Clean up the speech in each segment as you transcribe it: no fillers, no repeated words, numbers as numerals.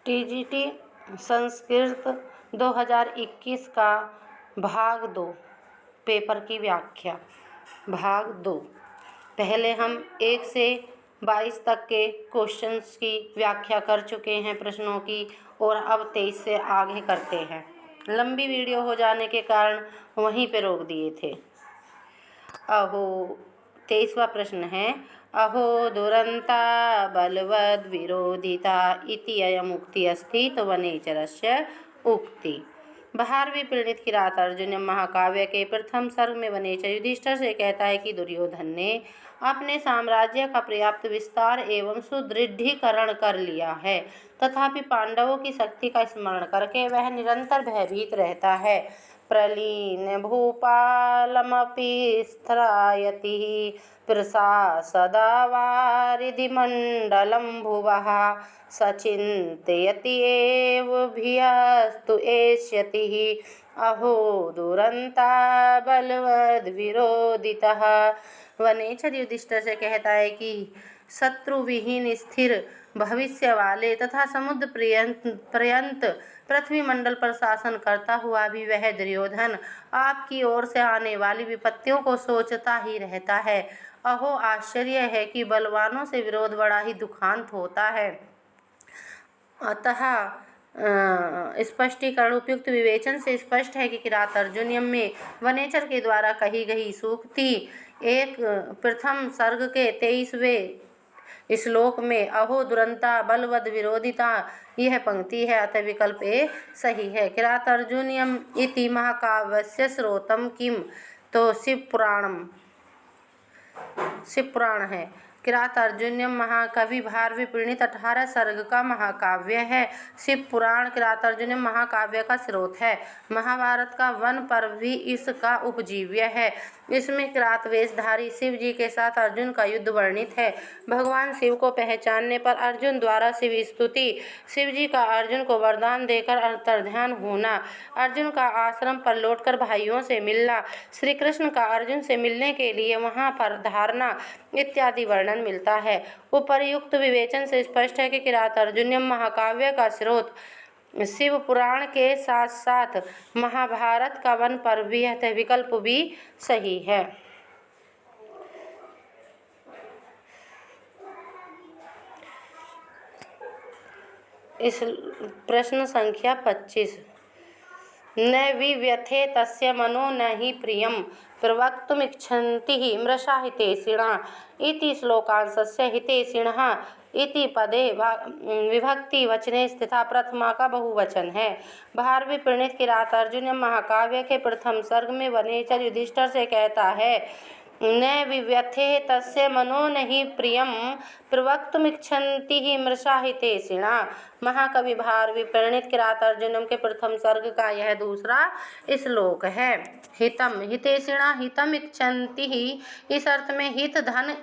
TGT Sanskrit 2021 का भाग 2 paper की व्याख्या। भाग 2 पहले हम 1 से 22 तक के क्वेश्चंस की व्याख्या कर चुके हैं प्रश्नों की, और अब 23 से आगे करते हैं। लंबी वीडियो हो जाने के कारण वहीं पे रोक दिए थे। अहो 23वां प्रश्न है, अहो दुरंता बलवद विरोधिता इति अयम उक्ति अस्ति तो वनेचरस्य उक्ति। 12वीं पीड़ित किरात अर्जुन महाकाव्य के प्रथम सर्ग में वनेचर युधिष्ठिर से कहता है कि दुर्योधन ने अपने साम्राज्य का पर्याप्त विस्तार एवं सुदृढ़ीकरण कर लिया है, तथापि पांडवों की शक्ति का स्मरण करके वह निरंतर भयभीत रहता है। प्रलीन भूपालमपि स्त्रायति प्रसा सदा वारिधिमण्डलं भुवः सचिन्तयति एव भियस्तु एष्यति अहो दुरंता बलवद विरोधितः। वनेचर युधिष्ठिर से कहता है कि शत्रु विहीन स्थिर भविष्य वाले तथा समुद्र पर्यंत पृथ्वी मंडल पर शासन करता हुआ भी वह दुर्योधन आपकी ओर से आने वाली विपत्तियों को सोचता ही रहता है। अहो आश्चर्य है कि बलवानों से विरोध बड़ा ही दुखांत होता है। अतः स्पष्टीकरण उपयुक्त विवेचन से स्पष्ट है कि किरात अर्जुनियम में वनेचर के द्वारा कही गई सूक्ति एक प्रथम सर्ग के 23वें श्लोक में अहो दुरंता बलवद विरोधिता यह पंक्ति है, अतः विकल्प ए सही है। किरात अर्जुनियम इति महाकाव्यस्य स्रोतम किम, तो शिव पुराण है। किरात अर्जुनियम महाकवि 12वीं पीड़ित 18 सर्ग का महाकाव्य है। शिव पुराण किरात अर्जुनियम महाकाव्य का स्रोत है। महाभारत का वन पर्व भी इसका उपजीव्य है। इसमें किरात वेशधारी शिव जी के साथ अर्जुन का युद्ध वर्णित है। भगवान शिव को पहचानने पर अर्जुन द्वारा शिव स्तुति, शिव जी का अर्जुन को वरदान देकर अंतर्ध्यान होना, अर्जुन का आश्रम पर लौटकर भाइयों से मिलना, श्री कृष्ण का अर्जुन से मिलने के लिए वहां पर धारणा इत्यादि वर्णन मिलता है। उपर्युक्त विवेचन से स्पष्ट है कि किरात अर्जुनियम महाकाव्य का स्रोत शिव पुराण के साथ साथ महाभारत का वन पर्व भी है, तो विकल्प भी सही है। इस प्रश्न संख्या 25, न विव्यथे तस्य मनो न हि प्रियं प्रवक्तुमिच्छन्ति मृषा हितैषिणः इति श्लोकांशस्य हितैषिणः इति पदे विभक्ति वचने स्थिता प्रथमा का बहुवचन है। 12वीं पीड़ित किरात अर्जुन महाकाव्य के प्रथम सर्ग में वनेचर युधिष्ठिर से कहता है, न विव्यथे तस्य मनो नहि प्रियं प्रवक्तुमिच्छन्ति मृषा हितैषिणः। महाकवि 12वीं पीड़ित किरात अर्जुनम के प्रथम सर्ग का यह दूसरा श्लोक है। हितम हितैषिणः हितम इच्छन्ति, इस अर्थ में हित धन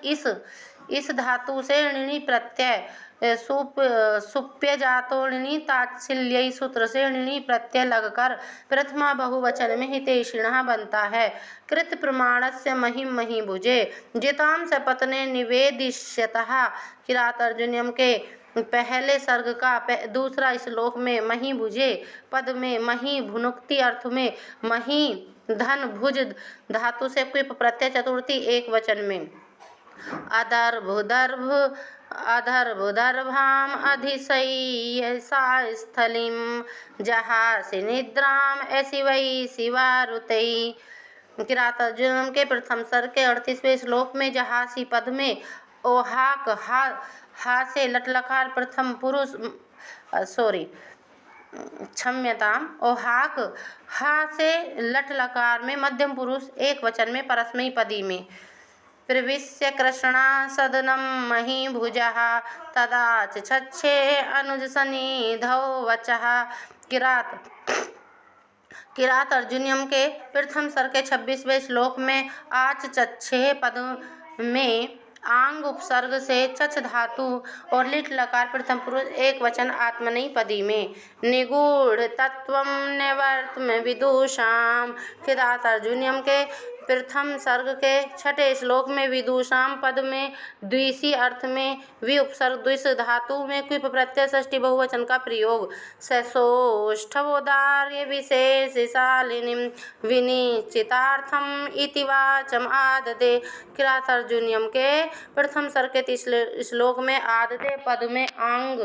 इस धातु से ऋणी प्रत्यय सुप्य जातो ऋणी ताच्छिल्य सूत्र से ऋणी प्रत्यय लगकर प्रथमा बहुवचन में हितैषिणः बनता है। कृत प्रमाणस्य महिम मही भुजे जिताम सपत्ने निवेदिष्यतः। किरात अर्जुनियम के पहले सर्ग का दूसरा श्लोक में मही भुजे पद में मही भुनुक्ति अर्थ में मही धन भुज धातु से क्विप प्रत्यय चतुर्थी एक वचन में अदर्भुदर्भाम अधिशय्य सा स्थलीम जहासि निद्राम ऐसी वही शिवारुतई। किरात अर्जुन के प्रथम सर्ग के 38वें श्लोक में जहासी पद में ओहाक हा से लटलकार प्रथम पुरुष क्षम्यताम ओहाक हा से लट लकार में मध्यम पुरुष एक वचन में परस्मैपदी पदी में प्रविश्य कृष्णा सदनम मही भुजः तदा चक्षे अनुज सनिधौ वचः। किरात अर्जुनियम के प्रथम सर्ग के 26वें श्लोक में आच चक्षे पद में आंग उपसर्ग से चच धातु और लिट लकार प्रथम पुरुष एक वचन आत्मनेपदी में निगूढ़ तत्वम निवर्तम विदुषाम। किरात अर्जुनियम के प्रथम सर्ग के छठे श्लोक में विदुषाम पद में द्विसी अर्थ में विउपसर्ग द्विष धातु में क्विप प्रत्यय षष्ठी बहुवचन का प्रयोग। ससोष्ठवोदार्य विशेषशालिनीं विनिश्चितार्थम इति वाचम आदते। किरातार्जुनीयम के प्रथम सर्ग के तीसरे श्लोक में आदते पद में आंग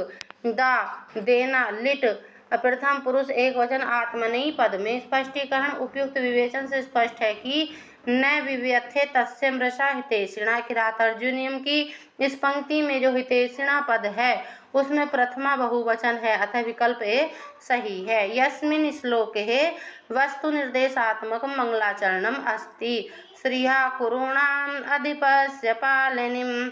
दा देना लिट प्रथम पुरुष एक वचन आत्मनेयी पद में स्पष्टीकरण। उपयुक्त विवेचन से स्पष्ट है कि न विव्यथे तस्य मृषा हितैषिणा। किरातार्जुनीयम की इस पंक्ति में जो हितैषिणा पद है उसमें प्रथमा बहुवचन है अतः विकल्प ए सही है। यस्मिन् श्लोके वस्तु निर्देशात्मक मंगलाचरणम अस्ति। श्रिया कुरूणाम अधिपस्य पालिनीम।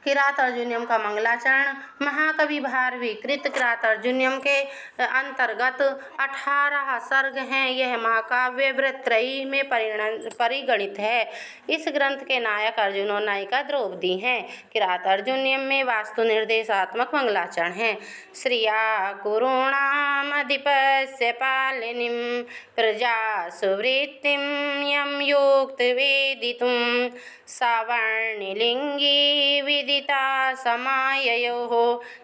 किरातार्जुनीयम का मंगलाचरण महाकवि भारवी कृत किरातार्जुनीयम के अंतर्गत 18 सर्ग हैं। यह महाकाव्य वृत्रयी में परिगणित है। इस ग्रंथ के नायक अर्जुन और नायिका द्रौपदी हैं। किरातार्जुनीयम में वास्तु निर्देशात्मक मंगलाचरण है। श्रिया कुरूणाम अधिपस्य पालिनीम प्रजा सुवृत्तिम यम योक्त वेदितुम सावर्णिलिंगी विदिता समाययोः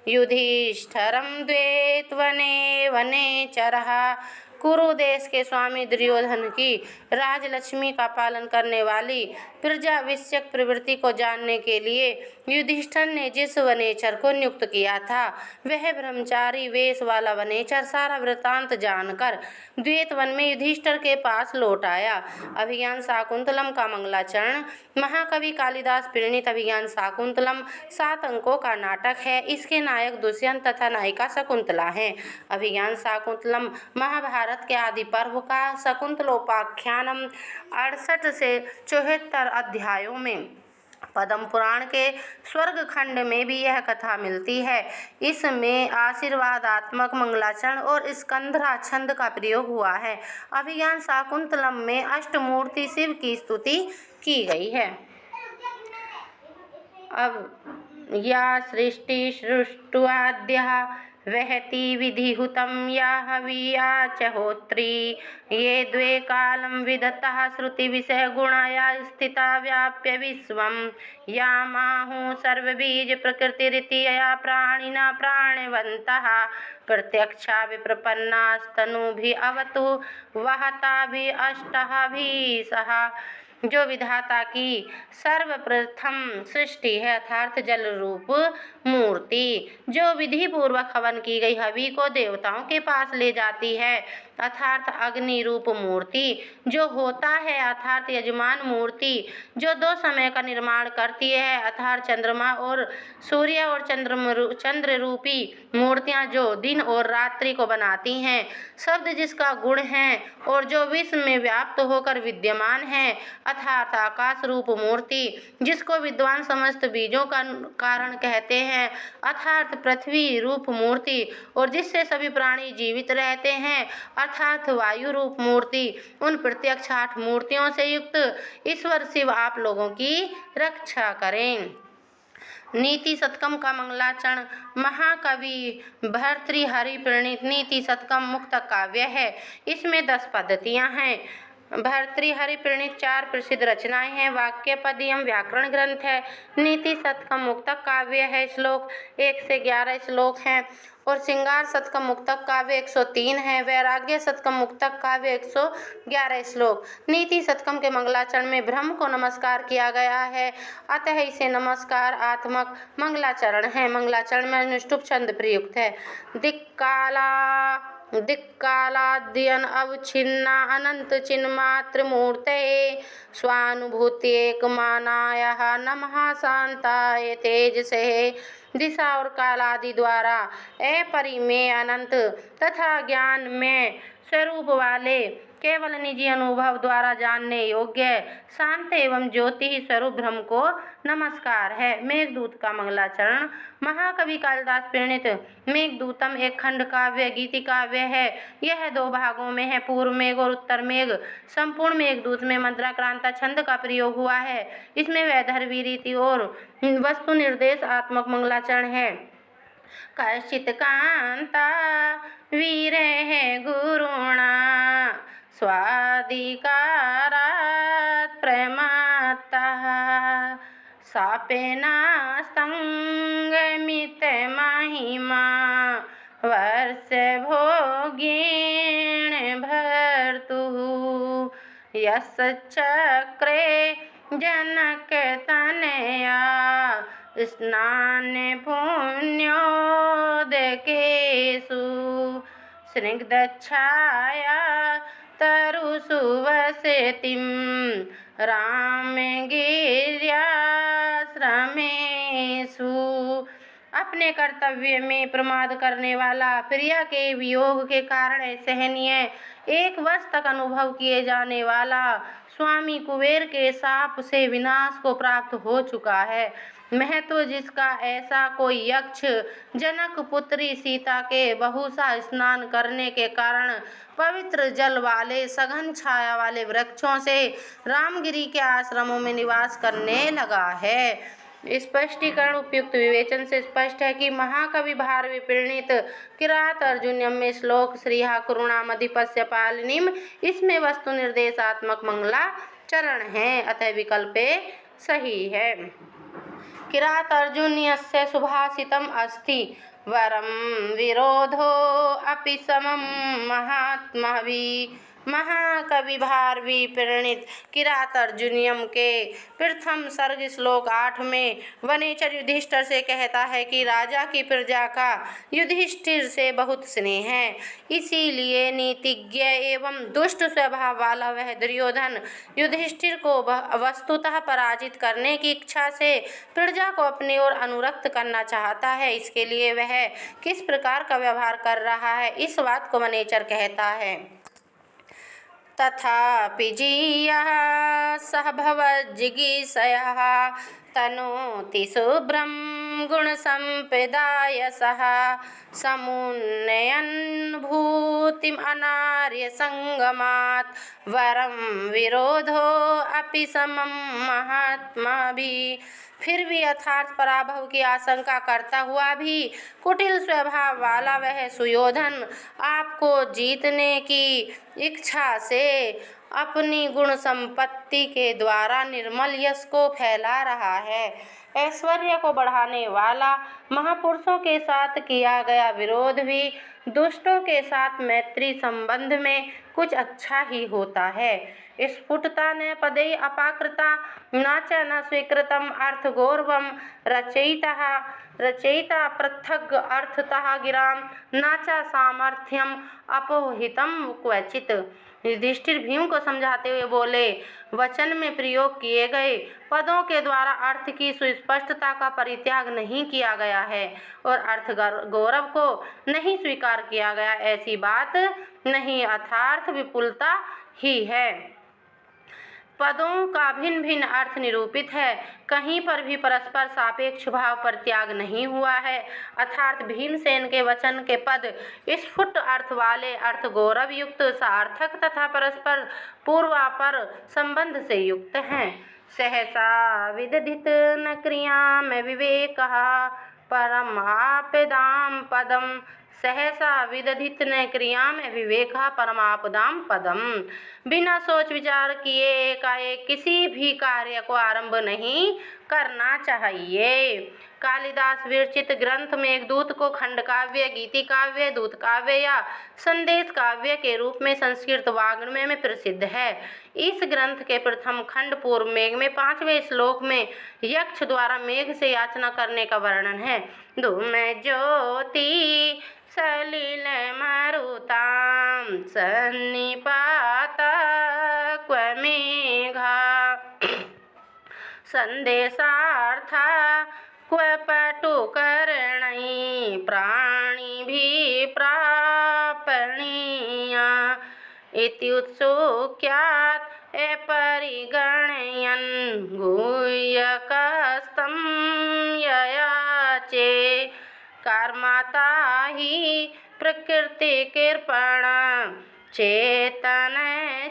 युधिष्ठिरं द्वैतवने वनेचरः। कुरु देश के स्वामी दुर्योधन की राजलक्ष्मी का पालन करने वाली प्रजा विषयक प्रवृत्ति को जानने के लिए युधिष्ठिर ने जिस वनेचर को नियुक्त किया था वह ब्रह्मचारी वेश वाला वनेचर सारा वृत्तांत जानकर द्वैतवन में युधिष्ठिर के पास लौट आया। अभिज्ञान शाकुंतलम का मंगलाचरण महाकवि कालिदास प्रणीत अभिज्ञान शाकुंतलम 7 अंकों का नाटक है। इसके नायक दुष्यंत तथा नायिका शकुंतला हैं। अभिज्ञान शाकुंतलम महाभारत के आदि पर्व का शकुंतलोपाख्यानम 68 से 74 अध्यायों में। पद्म पुराण के स्वर्ग खंड में भी यह कथा मिलती है। इसमें आशीर्वादात्मक मंगलाचरण और स्कंधरा छंद का प्रयोग हुआ है। अभिज्ञान शाकुंतलम में अष्टमूर्ति शिव की स्तुति की गई है। अब या सृष्टि सृष्टुवाद्यः वहति विधिहुतं या हविया च होत्री ये द्वे कालं विदतः श्रुति विषय गुणया स्थिता व्याप्य विश्वं या माहु सर्वबीज प्रकृतिरिति यया प्राणिना प्राणवन्तः प्रत्यक्षा विप्रपन्नास्तनुभिः अवतु वहताभिः अष्टाभिः सह। जो विधाता की सर्वप्रथम सृष्टि है अर्थात जल रूप मूर्ति जो विधि पूर्वक हवन की गई हवि को देवताओं के पास ले जाती है अर्थात अग्नि रूप मूर्ति जो होता है अर्थात यजमान मूर्ति जो 2 समय का निर्माण करती है अर्थात चंद्रमा और सूर्य और चंद्र रूपी मूर्तियां जो दिन और रात्रि को बनाती हैं। शब्द जिसका गुण है और जो विश्व में व्याप्त होकर विद्यमान है अर्थात आकाश रूप मूर्ति जिसको विद्वान समस्त बीजों का कारण कहते हैं अर्थात पृथ्वी रूप मूर्ति और जिससे सभी प्राणी जीवित रहते हैं अर्थात वायु रूप मूर्ति। उन प्रत्यक्ष 8 मूर्तियों से युक्त ईश्वर शिव आप लोगों की रक्षा करें। नीति शतकम का मंगलाचरण महाकवि भर्तृहरि प्रणीत नीति शतकम मुक्तक काव्य है। इसमें 10 पद्धतियां हैं। भर्तृहरि प्रणीत 4 प्रसिद्ध रचनाएं हैं। वाक्य पदीयम व्याकरण ग्रंथ है। नीति शतकम मुक्तक काव्य है। श्लोक 1 से 11 श्लोक हैं और श्रृंगार शतकम मुक्तक काव्य 103 है। वैराग्य शतकम मुक्तक काव्य 111 श्लोक। नीति शतकम के मंगलाचरण में ब्रह्म को नमस्कार किया गया है अतः इसे नमस्कार आत्मक मंगलाचरण है। मंगलाचरण में अनुष्टुप छंद प्रयुक्त है। दिक्कालाद्यन अवच्छिन्ना अनंत चिन्मात्र मूर्तये स्वानुभूति एकमानायः नमः शांताय तेजसे। दिशा और काल आदि द्वारा अपरिमेय अनंत तथा ज्ञान में स्वरूप वाले केवल निजी अनुभव द्वारा जानने योग्य शांत एवं ज्योति स्वरूप ब्रह्म को नमस्कार है। मेघदूत का मंगलाचरण महाकवि कालिदास प्रणीत मेघदूतम एक खंड काव्य गीति काव्य है। यह 2 भागों में है पूर्व मेघ और उत्तर मेघ। संपूर्ण मेघदूत में मंत्राक्रांता छंद का प्रयोग हुआ है। इसमें वैदर्भी रीति और वस्तु निर्देश आत्मक मंगलाचरण है। कश्चित् कांता वीरे गुरुणा स्वाधिकारा सापेनास्तंगमित महिमा वर्ष भोगेण भर्तुः यस्य चक्रे जनक तनया स्नान पुण्योदकेषु स्निग्धच्छाया तरुषु वसतिं रामगिर्याश्रमेषु। अपने कर्तव्य में प्रमाद करने वाला, प्रिया के वियोग के कारण असहनीय एक वर्ष तक अनुभव किए जाने वाला स्वामी कुबेर के शाप से विनाश को प्राप्त हो चुका है। महत्व जिसका ऐसा कोई यक्ष जनक पुत्री सीता के बहुसा स्नान करने के कारण पवित्र जल वाले सघन छाया वाले वृक्षों से रामगिरी के आश्रमों में निवास करने लगा है। स्पष्टीकरण उपयुक्त विवेचन से स्पष्ट है कि महाकवि भारवी प्रणीत किरात अर्जुन्यम में श्लोक श्रीहा करुणामधिपस्य पालिनीम, इसमें वस्तु निर्देशात्मक मंगलाचरण है, अतः विकल्प सही है। किरात अर्जुन्यस्य सुभाषितम् अस्ति वरम विरोधो अपि समम महात्माभिः। महाकवि भारवी प्रणीत किरात अर्जुनियम के प्रथम सर्ग श्लोक 8 में वनेचर युधिष्ठिर से कहता है कि राजा की प्रजा का युधिष्ठिर से बहुत स्नेह है, इसीलिए नीतिज्ञ एवं दुष्ट स्वभाव वाला वह दुर्योधन युधिष्ठिर को वस्तुतः पराजित करने की इच्छा से प्रजा को अपनी ओर अनुरक्त करना चाहता है। इसके लिए वह किस प्रकार का व्यवहार कर रहा है, इस बात को वनेचर कहता है। तथापि जीयः सह भवज्जिगीषयः तनोति शुभ्रं गुणसम्पदायसः समुन्नयन् भूतिम् अनार्य संगमात् वरं विरोधो अपि समं महात्माभिः। फिर भी यथार्थ पराभव की आशंका करता हुआ भी कुटिल स्वभाव वाला वह सुयोधन आपको जीतने की इच्छा से अपनी गुण संपत्ति के द्वारा निर्मल यश को फैला रहा है। ऐश्वर्य को बढ़ाने वाला महापुरुषों के साथ किया गया विरोध भी दुष्टों के साथ मैत्री संबंध में कुछ अच्छा ही होता है। स्फुटता न पदे अपाकृता न च न स्वीकृतम अर्थ गौरवम रचयिता पृथग अर्थतः गिराम न च सामर्थ्यम अपोहितम क्वचित। युधिष्ठिर भीम को समझाते हुए बोले, वचन में प्रयोग किए गए पदों के द्वारा अर्थ की सुस्पष्टता का परित्याग नहीं किया गया है और अर्थ गौरव को नहीं स्वीकार किया गया, ऐसी बात नहीं, अर्थात विपुलता ही है। पदों का भिन्न भिन्न अर्थ निरूपित है, कहीं पर भी परस्पर सापेक्ष भाव पर त्याग नहीं हुआ है, अर्थात भीमसेन के वचन के पद स्फुट अर्थ वाले, अर्थ गौरव युक्त, सार्थक तथा परस्पर पूर्वापर संबंध से युक्त हैं। सहसा विदधित न क्रिया में विवेकः परमापदाम पदम। सहसा विदधित न क्रिया में विवेकः परमापदाम पदम। बिना सोच विचार किए एकाएक किसी भी कार्य को आरंभ नहीं करना चाहिए। कालिदास विरचित ग्रंथ मेघदूत को खंड काव्य, गीति काव्य, दूत काव्य या संदेश काव्य के रूप में संस्कृत वाङ्मय में प्रसिद्ध है। इस ग्रंथ के प्रथम खंड पूर्व मेघ में 5वें श्लोक में यक्ष द्वारा मेघ से याचना करने का वर्णन है। धूम ज्योति सलिल मरुतां सन्निपात क्वमेघा संदेशार्थ क्व पटुकर्णै प्राणिभिः प्रापणीया इति उत्सुक्यात् अपरिगणयन् गुह्यकस्तं ययाचे कर्मता हि प्रकृतिकृपण चेतनेषु।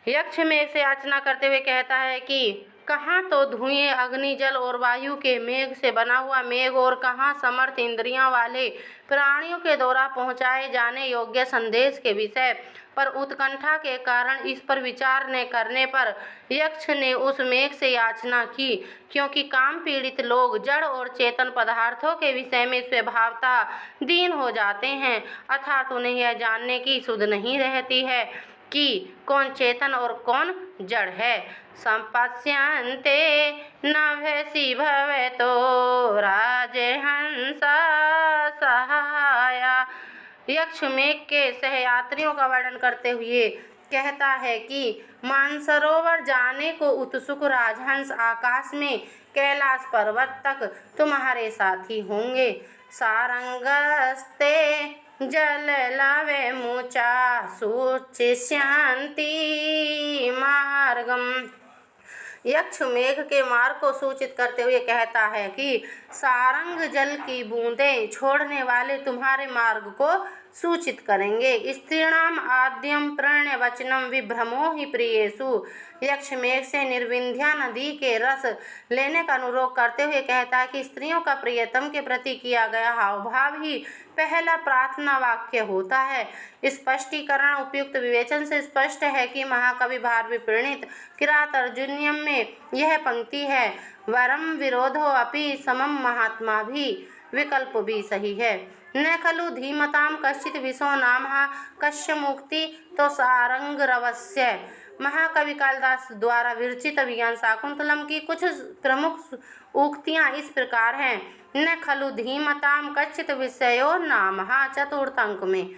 यक्ष मेघ से याचना करते हुए कहता है कि कहाँ तो धुएं, अग्नि, जल और वायु के मेघ से बना हुआ मेघ, और कहाँ समर्थ इंद्रियां वाले प्राणियों के द्वारा पहुँचाए जाने योग्य संदेश के विषय पर उत्कंठा के कारण इस पर विचार न करने पर यक्ष ने उस मेघ से याचना की, क्योंकि काम पीड़ित लोग जड़ और चेतन पदार्थों के विषय में स्वभावतः दीन हो जाते हैं, अर्थात उन्हें यह जानने की सुध नहीं रहती है कि कौन चेतन और कौन जड़ है। संपश्यन्ते नभसि भवेतो राजहंस सहाया। यक्ष मेघ के सहयात्रियों का वर्णन करते हुए कहता है कि मानसरोवर जाने को उत्सुक राजहंस आकाश में कैलाश पर्वत तक तुम्हारे साथी होंगे। सारंगस्ते जल लवे मुचा सूचिष्यन्ति मार्गम। यक्ष मेघ के मार्ग को सूचित करते हुए कहता है कि सारंग जल की बूंदें छोड़ने वाले तुम्हारे मार्ग को सूचित करेंगे। स्त्रीणाम आद्यम प्रणय वचनम विभ्रमो ही प्रियेषु। यक्ष मेघ से निर्विंध्या नदी के रस लेने का अनुरोध करते हुए कहता है कि स्त्रियों का प्रियतम के प्रति किया गया हावभाव ही पहला प्रार्थना वाक्य होता है। स्पष्टीकरण उपयुक्त विवेचन से स्पष्ट है कि महाकवि भारवी प्रणीत किरात अर्जुनियम में यह पंक्ति है, वरम विरोधो अपि समम महात्मा भी। विकल्प भी सही है। न खलु धीमताम कश्चित विशो नामः कस्य मुक्ति तो सारंगरवस्य। महाकवि कालिदास द्वारा विरचित अभिज्ञान शाकुंतलम की कुछ प्रमुख उक्तियां इस प्रकार हैं। न खलु धीमताम कश्चित विषयो नामः चतुर्थ अंक में।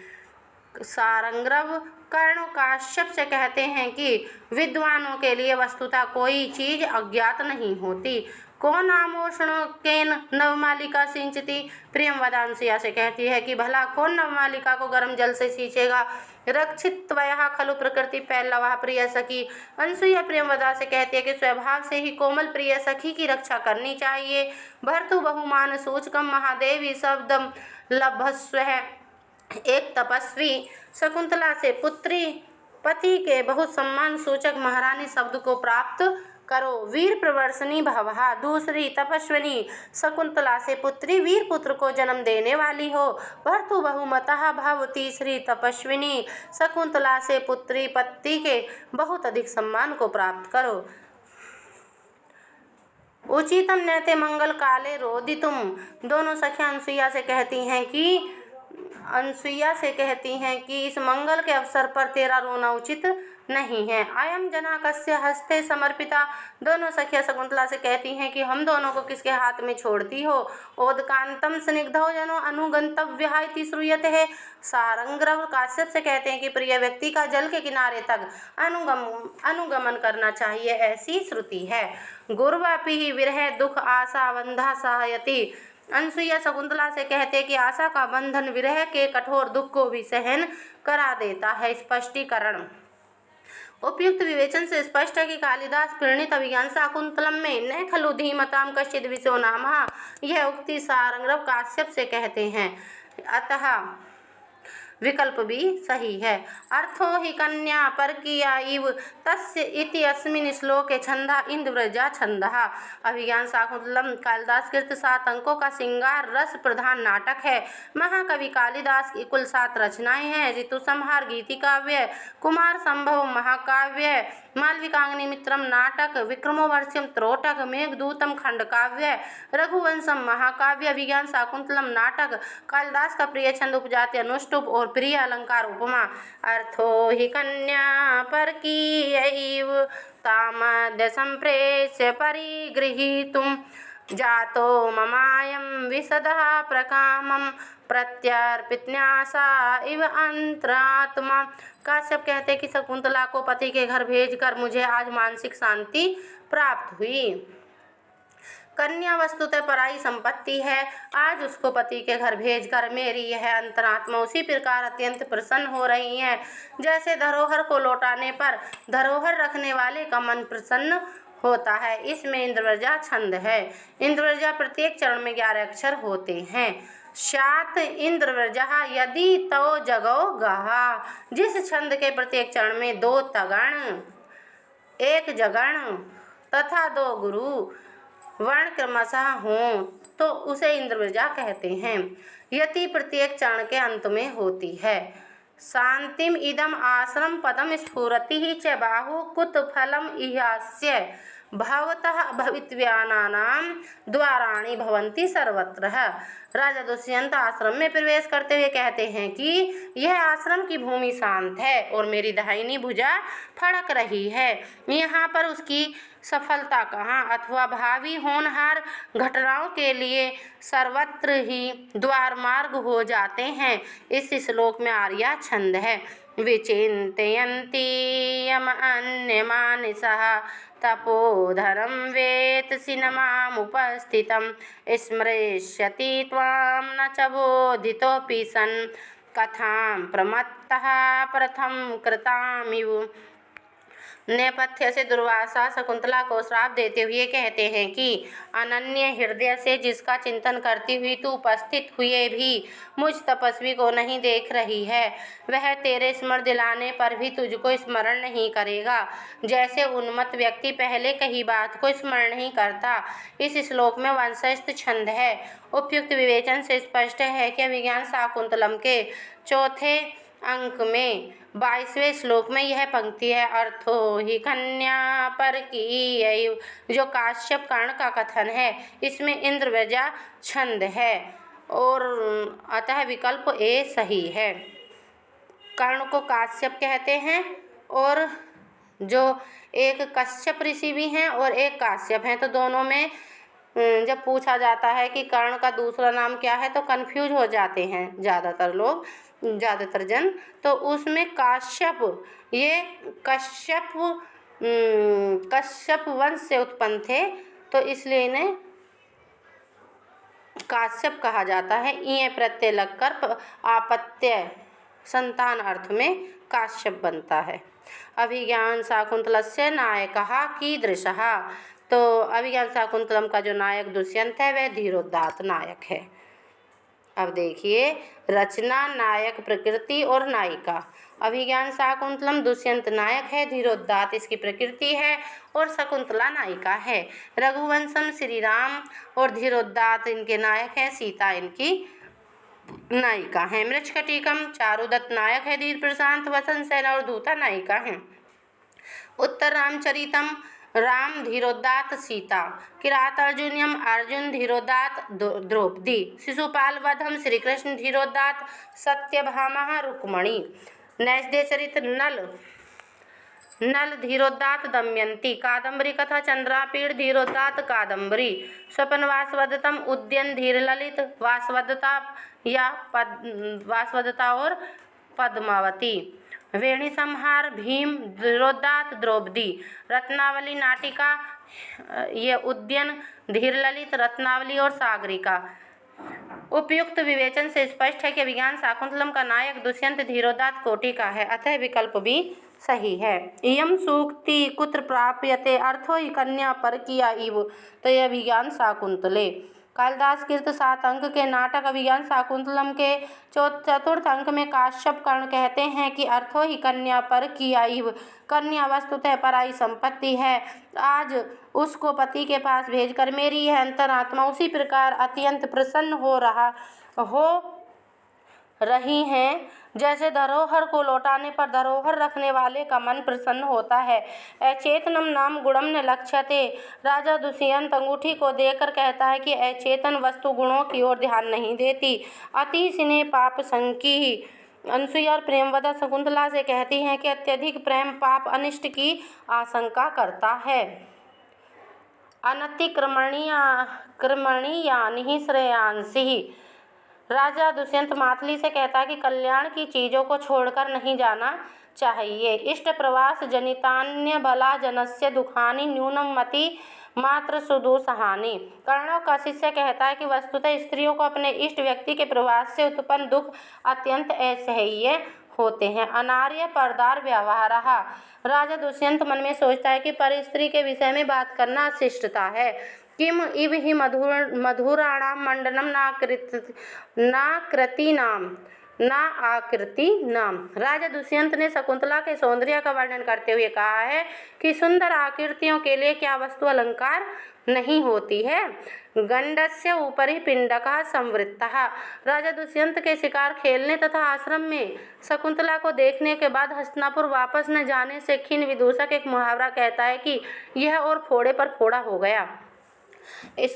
सारंगरव कर्ण काश्यप से कहते हैं कि विद्वानों के लिए वस्तुतः कोई चीज अज्ञात नहीं होती। को नामोषणो केन नवमालिका सिंचती। प्रियम वदांसिया से कहती है कि भला कौन नवमालिका को गर्म जल से सींचेगा। रक्षित त्वया खलु प्रकृति पैलवा प्रिय सखी। अनसुईया प्रियमवदा से कहती है कि स्वभाव से ही कोमल प्रिय सखी की रक्षा करनी चाहिए। भर्तु बहुमान सूचकम महादेवी शब्दम लभस्व। एक तपस्वी शकुंतला से पुत्री पति के बहुत सम्मान सूचक महारानी शब्द को प्राप्त करो। वीर प्रवर्षणी भवहा। दूसरी तपस्विनी शकुंतला से पुत्री वीर पुत्र को जन्म देने वाली हो। भर्तु बहुमतः भव। तीसरी तपस्विनी शकुंतला से पुत्री पति के बहुत अधिक सम्मान को प्राप्त करो। उचितम नैते मंगल काले रोदितुम। दोनों सखियां अनसुईया से कहती हैं कि इस मंगल के अवसर पर तेरा रोना उचित नहीं है। अयम जनाकस्य हस्ते समर्पिता। दोनों सखियां शकुंतला से कहती हैं कि हम दोनों को किसके हाथ में छोड़ती हो। ओदकांतम स्निग्धो जनो अनुगंतव्य इति श्रूयते है। सारंगरव काश्यप से कहते हैं कि प्रिय व्यक्ति का जल के किनारे तक अनुगमन करना चाहिए, ऐसी श्रुति है। गुर्वापि ही विरह दुख आशा बंधा सहयति। अनसुईया शकुंतला से कहते हैं कि आशा का बंधन विरह के कठोर दुख को भी सहन करा देता है। स्पष्टीकरण उपयुक्त विवेचन से स्पष्ट है कि कालिदास प्रणीत अभिज्ञान शाकुंतलम में न खलु धीमताम कश्चित् विशो नामः यह उक्ति सारंगरव काश्यप से कहते हैं, अतः विकल्प भी सही है। अर्थो हि कन्या परकीया इव तस्य इति अस्मिन् श्लोके छंदा इंद्रव्रजा छंदः। अभिज्ञान शाकुंतलम कालिदास कृत 7 अंकों का श्रृंगार रस प्रधान नाटक है। महाकवि कालिदास की कुल 7 रचनाएं हैं। ऋतु संहार गीति काव्य, कुमार संभव महाकाव्य, मालविकाग्नि मित्रम नाटक, विक्रमोर्वश्यम त्रोटक, मेघदूतम खंड काव्य, रघुवंशम महाकाव्य, अभिज्ञान शाकुंतलम नाटक, कालिदास का प्रिय छंद उपजाति अनुष्टुप और प्रिय अलंकार उपमा। अर्थो हि कन्या परकीयैव तामद्य संप्रेष्य परिगृहीतुं जातो ममायं विशदः प्रकामं प्रत्यर्पितन्यासा इव अंतरात्मा। काश्यप कहते कि शकुंतला को पति के घर भेजकर मुझे आज मानसिक शांति प्राप्त हुई। कन्या वस्तुतः पराई संपत्ति है। आज उसको पति के घर भेजकर मेरी यह अंतरात्मा उसी प्रकार अत्यंत प्रसन्न हो रही है जैसे धरोहर को लौटाने पर धरोहर रखने वाले का मन प्रसन्न होता है। इसमें इंद्रव्रजा छंद है। इंद्रव्रजा प्रत्येक चरण में 11 अक्षर होते हैं। शात इंद्रव्रजा यदि तो जगो गहा। जिस छंद के प्रत्येक चरण में 2 तगण 1 जगण तथा 2 गुरु वर्ण क्रमशः हों तो उसे इंद्रव्रजा कहते हैं। यति प्रत्येक चरण के अंत में होती है। शांतिम इदम आश्रम पदम स्फुरति च बाहु कुत फलम इहास्य भवतः भवितव्यानानां द्वाराणि भवन्ति सर्वत्र। राजा दुष्यंत आश्रम में प्रवेश करते हुए कहते हैं कि यह आश्रम की भूमि शांत है और मेरी दाहिनी भुजा फड़क रही है। यहाँ पर उसकी सफलता कहाँ अथवा भावी होनहार घटनाओं के लिए सर्वत्र ही द्वार मार्ग हो जाते हैं। इस श्लोक में आर्या छंद है। विचिन्तयन्ति यम अन्यमानसः तपोधरं वेत्सि न मामुपस्थितं स्मृष्यति त्वां न च बोधितोऽपि सन् कथां प्रमत्तः प्रथम कृतामिव। नेपथ्य से दुर्वासा शकुंतला को श्राप देते हुए कहते हैं कि अनन्य हृदय से जिसका चिंतन करती हुई तू उपस्थित हुए भी मुझ तपस्वी को नहीं देख रही है, वह तेरे स्मरण दिलाने पर भी तुझको स्मरण नहीं करेगा, जैसे उन्मत्त व्यक्ति पहले कही बात को स्मरण नहीं करता। इस श्लोक में वंशस्थ छंद है। उपयुक्त विवेचन से स्पष्ट है कि अभिज्ञान शाकुंतलम के चौथे अंक में 22वें श्लोक में यह पंक्ति है। अर्थो ही कन्या पर की, जो काश्यप कर्ण का कथन है, इसमें इंद्रव्रजा छंद है और अतः विकल्प ए सही है। कर्ण को काश्यप कहते हैं और जो एक कश्यप ऋषि भी हैं और एक काश्यप हैं, तो दोनों में जब पूछा जाता है कि कर्ण का दूसरा नाम क्या है तो कंफ्यूज हो जाते हैं ज़्यादातर जन। तो उसमें काश्यप, ये कश्यप वंश से उत्पन्न थे, तो इसलिए इन्हें काश्यप कहा जाता है। ये प्रत्यय लगकर आपत्य संतान अर्थ में काश्यप बनता है। अभिज्ञान शाकुंतलस्य नायकः कीदृशः, तो अभिज्ञान शाकुंतलम का जो नायक दुष्यंत है वह धीरोदात्त नायक है। अब देखिए रचना, नायक, प्रकृति और नायिका। अभिज्ञान शाकुंतलम दुष्यंत नायक है, धीरोदात्त इसकी प्रकृति है और शकुंतला नायिका है। रघुवंशम श्री राम और धीरोदात्त इनके नायक हैं, सीता इनकी नायिका है। मृच्छकटिकम चारुदत्त नायक है, धीर प्रशांत वसंत सेन और दूता नायिका हैं। उत्तर रामचरितम राम धीरोदात्त सीता। किरात अर्जुनियम अर्जुन धीरोदात्त द्रौपदी। शिशुपाल वधम श्री कृष्ण धीरोदात्त सत्यभामा रुक्मणी। नैषधेय चरित नल धीरोदात्त दमयंती। कादम्बरी कथा चंद्रापीड़ धीरोदात्त कादम्बरी। स्वपन वासवदतम उद्यन धीर ललित। वासवदता और पद्मावती। वेणी संहार भीम धीरोदात्त द्रौपदी। रत्नावली नाटिका ये उद्यन धीर ललित रत्नावली और सागरिका। उपयुक्त विवेचन से स्पष्ट है कि अभिज्ञान शाकुंतलम का नायक दुष्यंत धीरोदात्त कोटि का है, अतः विकल्प भी सही है। इयं सूक्ति कुत्र प्राप्यते अर्थो हि कन्या परकीया इव, तो यह अभिज्ञान शाकुंतले। कालिदास कृत 7 अंक के नाटक अभिज्ञान शाकुंतलम के चतुर्थ अंक में काश्यप कर्ण कहते हैं कि अर्थो ही कन्या परकीया इव, कन्या वस्तुतः पराई संपत्ति है। आज उसको पति के पास भेजकर मेरी यह अंतरात्मा उसी प्रकार अत्यंत प्रसन्न हो रही हैं जैसे धरोहर को लौटाने पर धरोहर रखने वाले का मन प्रसन्न होता है। अचेतनम नाम गुणम न लक्ष्यते। राजा दुष्यंत अंगूठी को देखकर कहता है कि अचेतन वस्तु गुणों की ओर ध्यान नहीं देती। अति स्नेह पाप संकी। अनसुईया और प्रेमवदा शकुंतला से कहती हैं कि अत्यधिक प्रेम पाप अनिष्ट की आशंका करता है। अनतिक्रमणीयानि श्रेयांसी। राजा दुष्यंत मातली से कहता है कि कल्याण की चीज़ों को छोड़कर नहीं जाना चाहिए। इष्ट प्रवास जनितान्य बला जनस्य दुखानि न्यूनम मति मात्र सुदुसहानि। कर्णव का शिष्य कहता है कि वस्तुतः स्त्रियों को अपने इष्ट व्यक्ति के प्रवास से उत्पन्न दुख अत्यंत असह्य होते हैं। अनार्य परदार व्यवहार। राजा दुष्यंत मन में सोचता है कि पर स्त्री के विषय में बात करना शिष्टता है। किम इव ही मधुराणाम मंडनम नाकृतीनाम ना आकृति नाम। राजा दुष्यंत ने शकुंतला के सौंदर्य का वर्णन करते हुए कहा है कि सुंदर आकृतियों के लिए क्या वस्तु अलंकार नहीं होती है। गंडस्य ऊपरी पिंडकः संवृत्तः। राजा दुष्यंत के शिकार खेलने तथा आश्रम में शकुंतला को देखने के बाद हस्तिनापुर वापस न जाने से खिन विदूषक एक मुहावरा कहता है कि यह और फोड़े पर फोड़ा हो गया। इस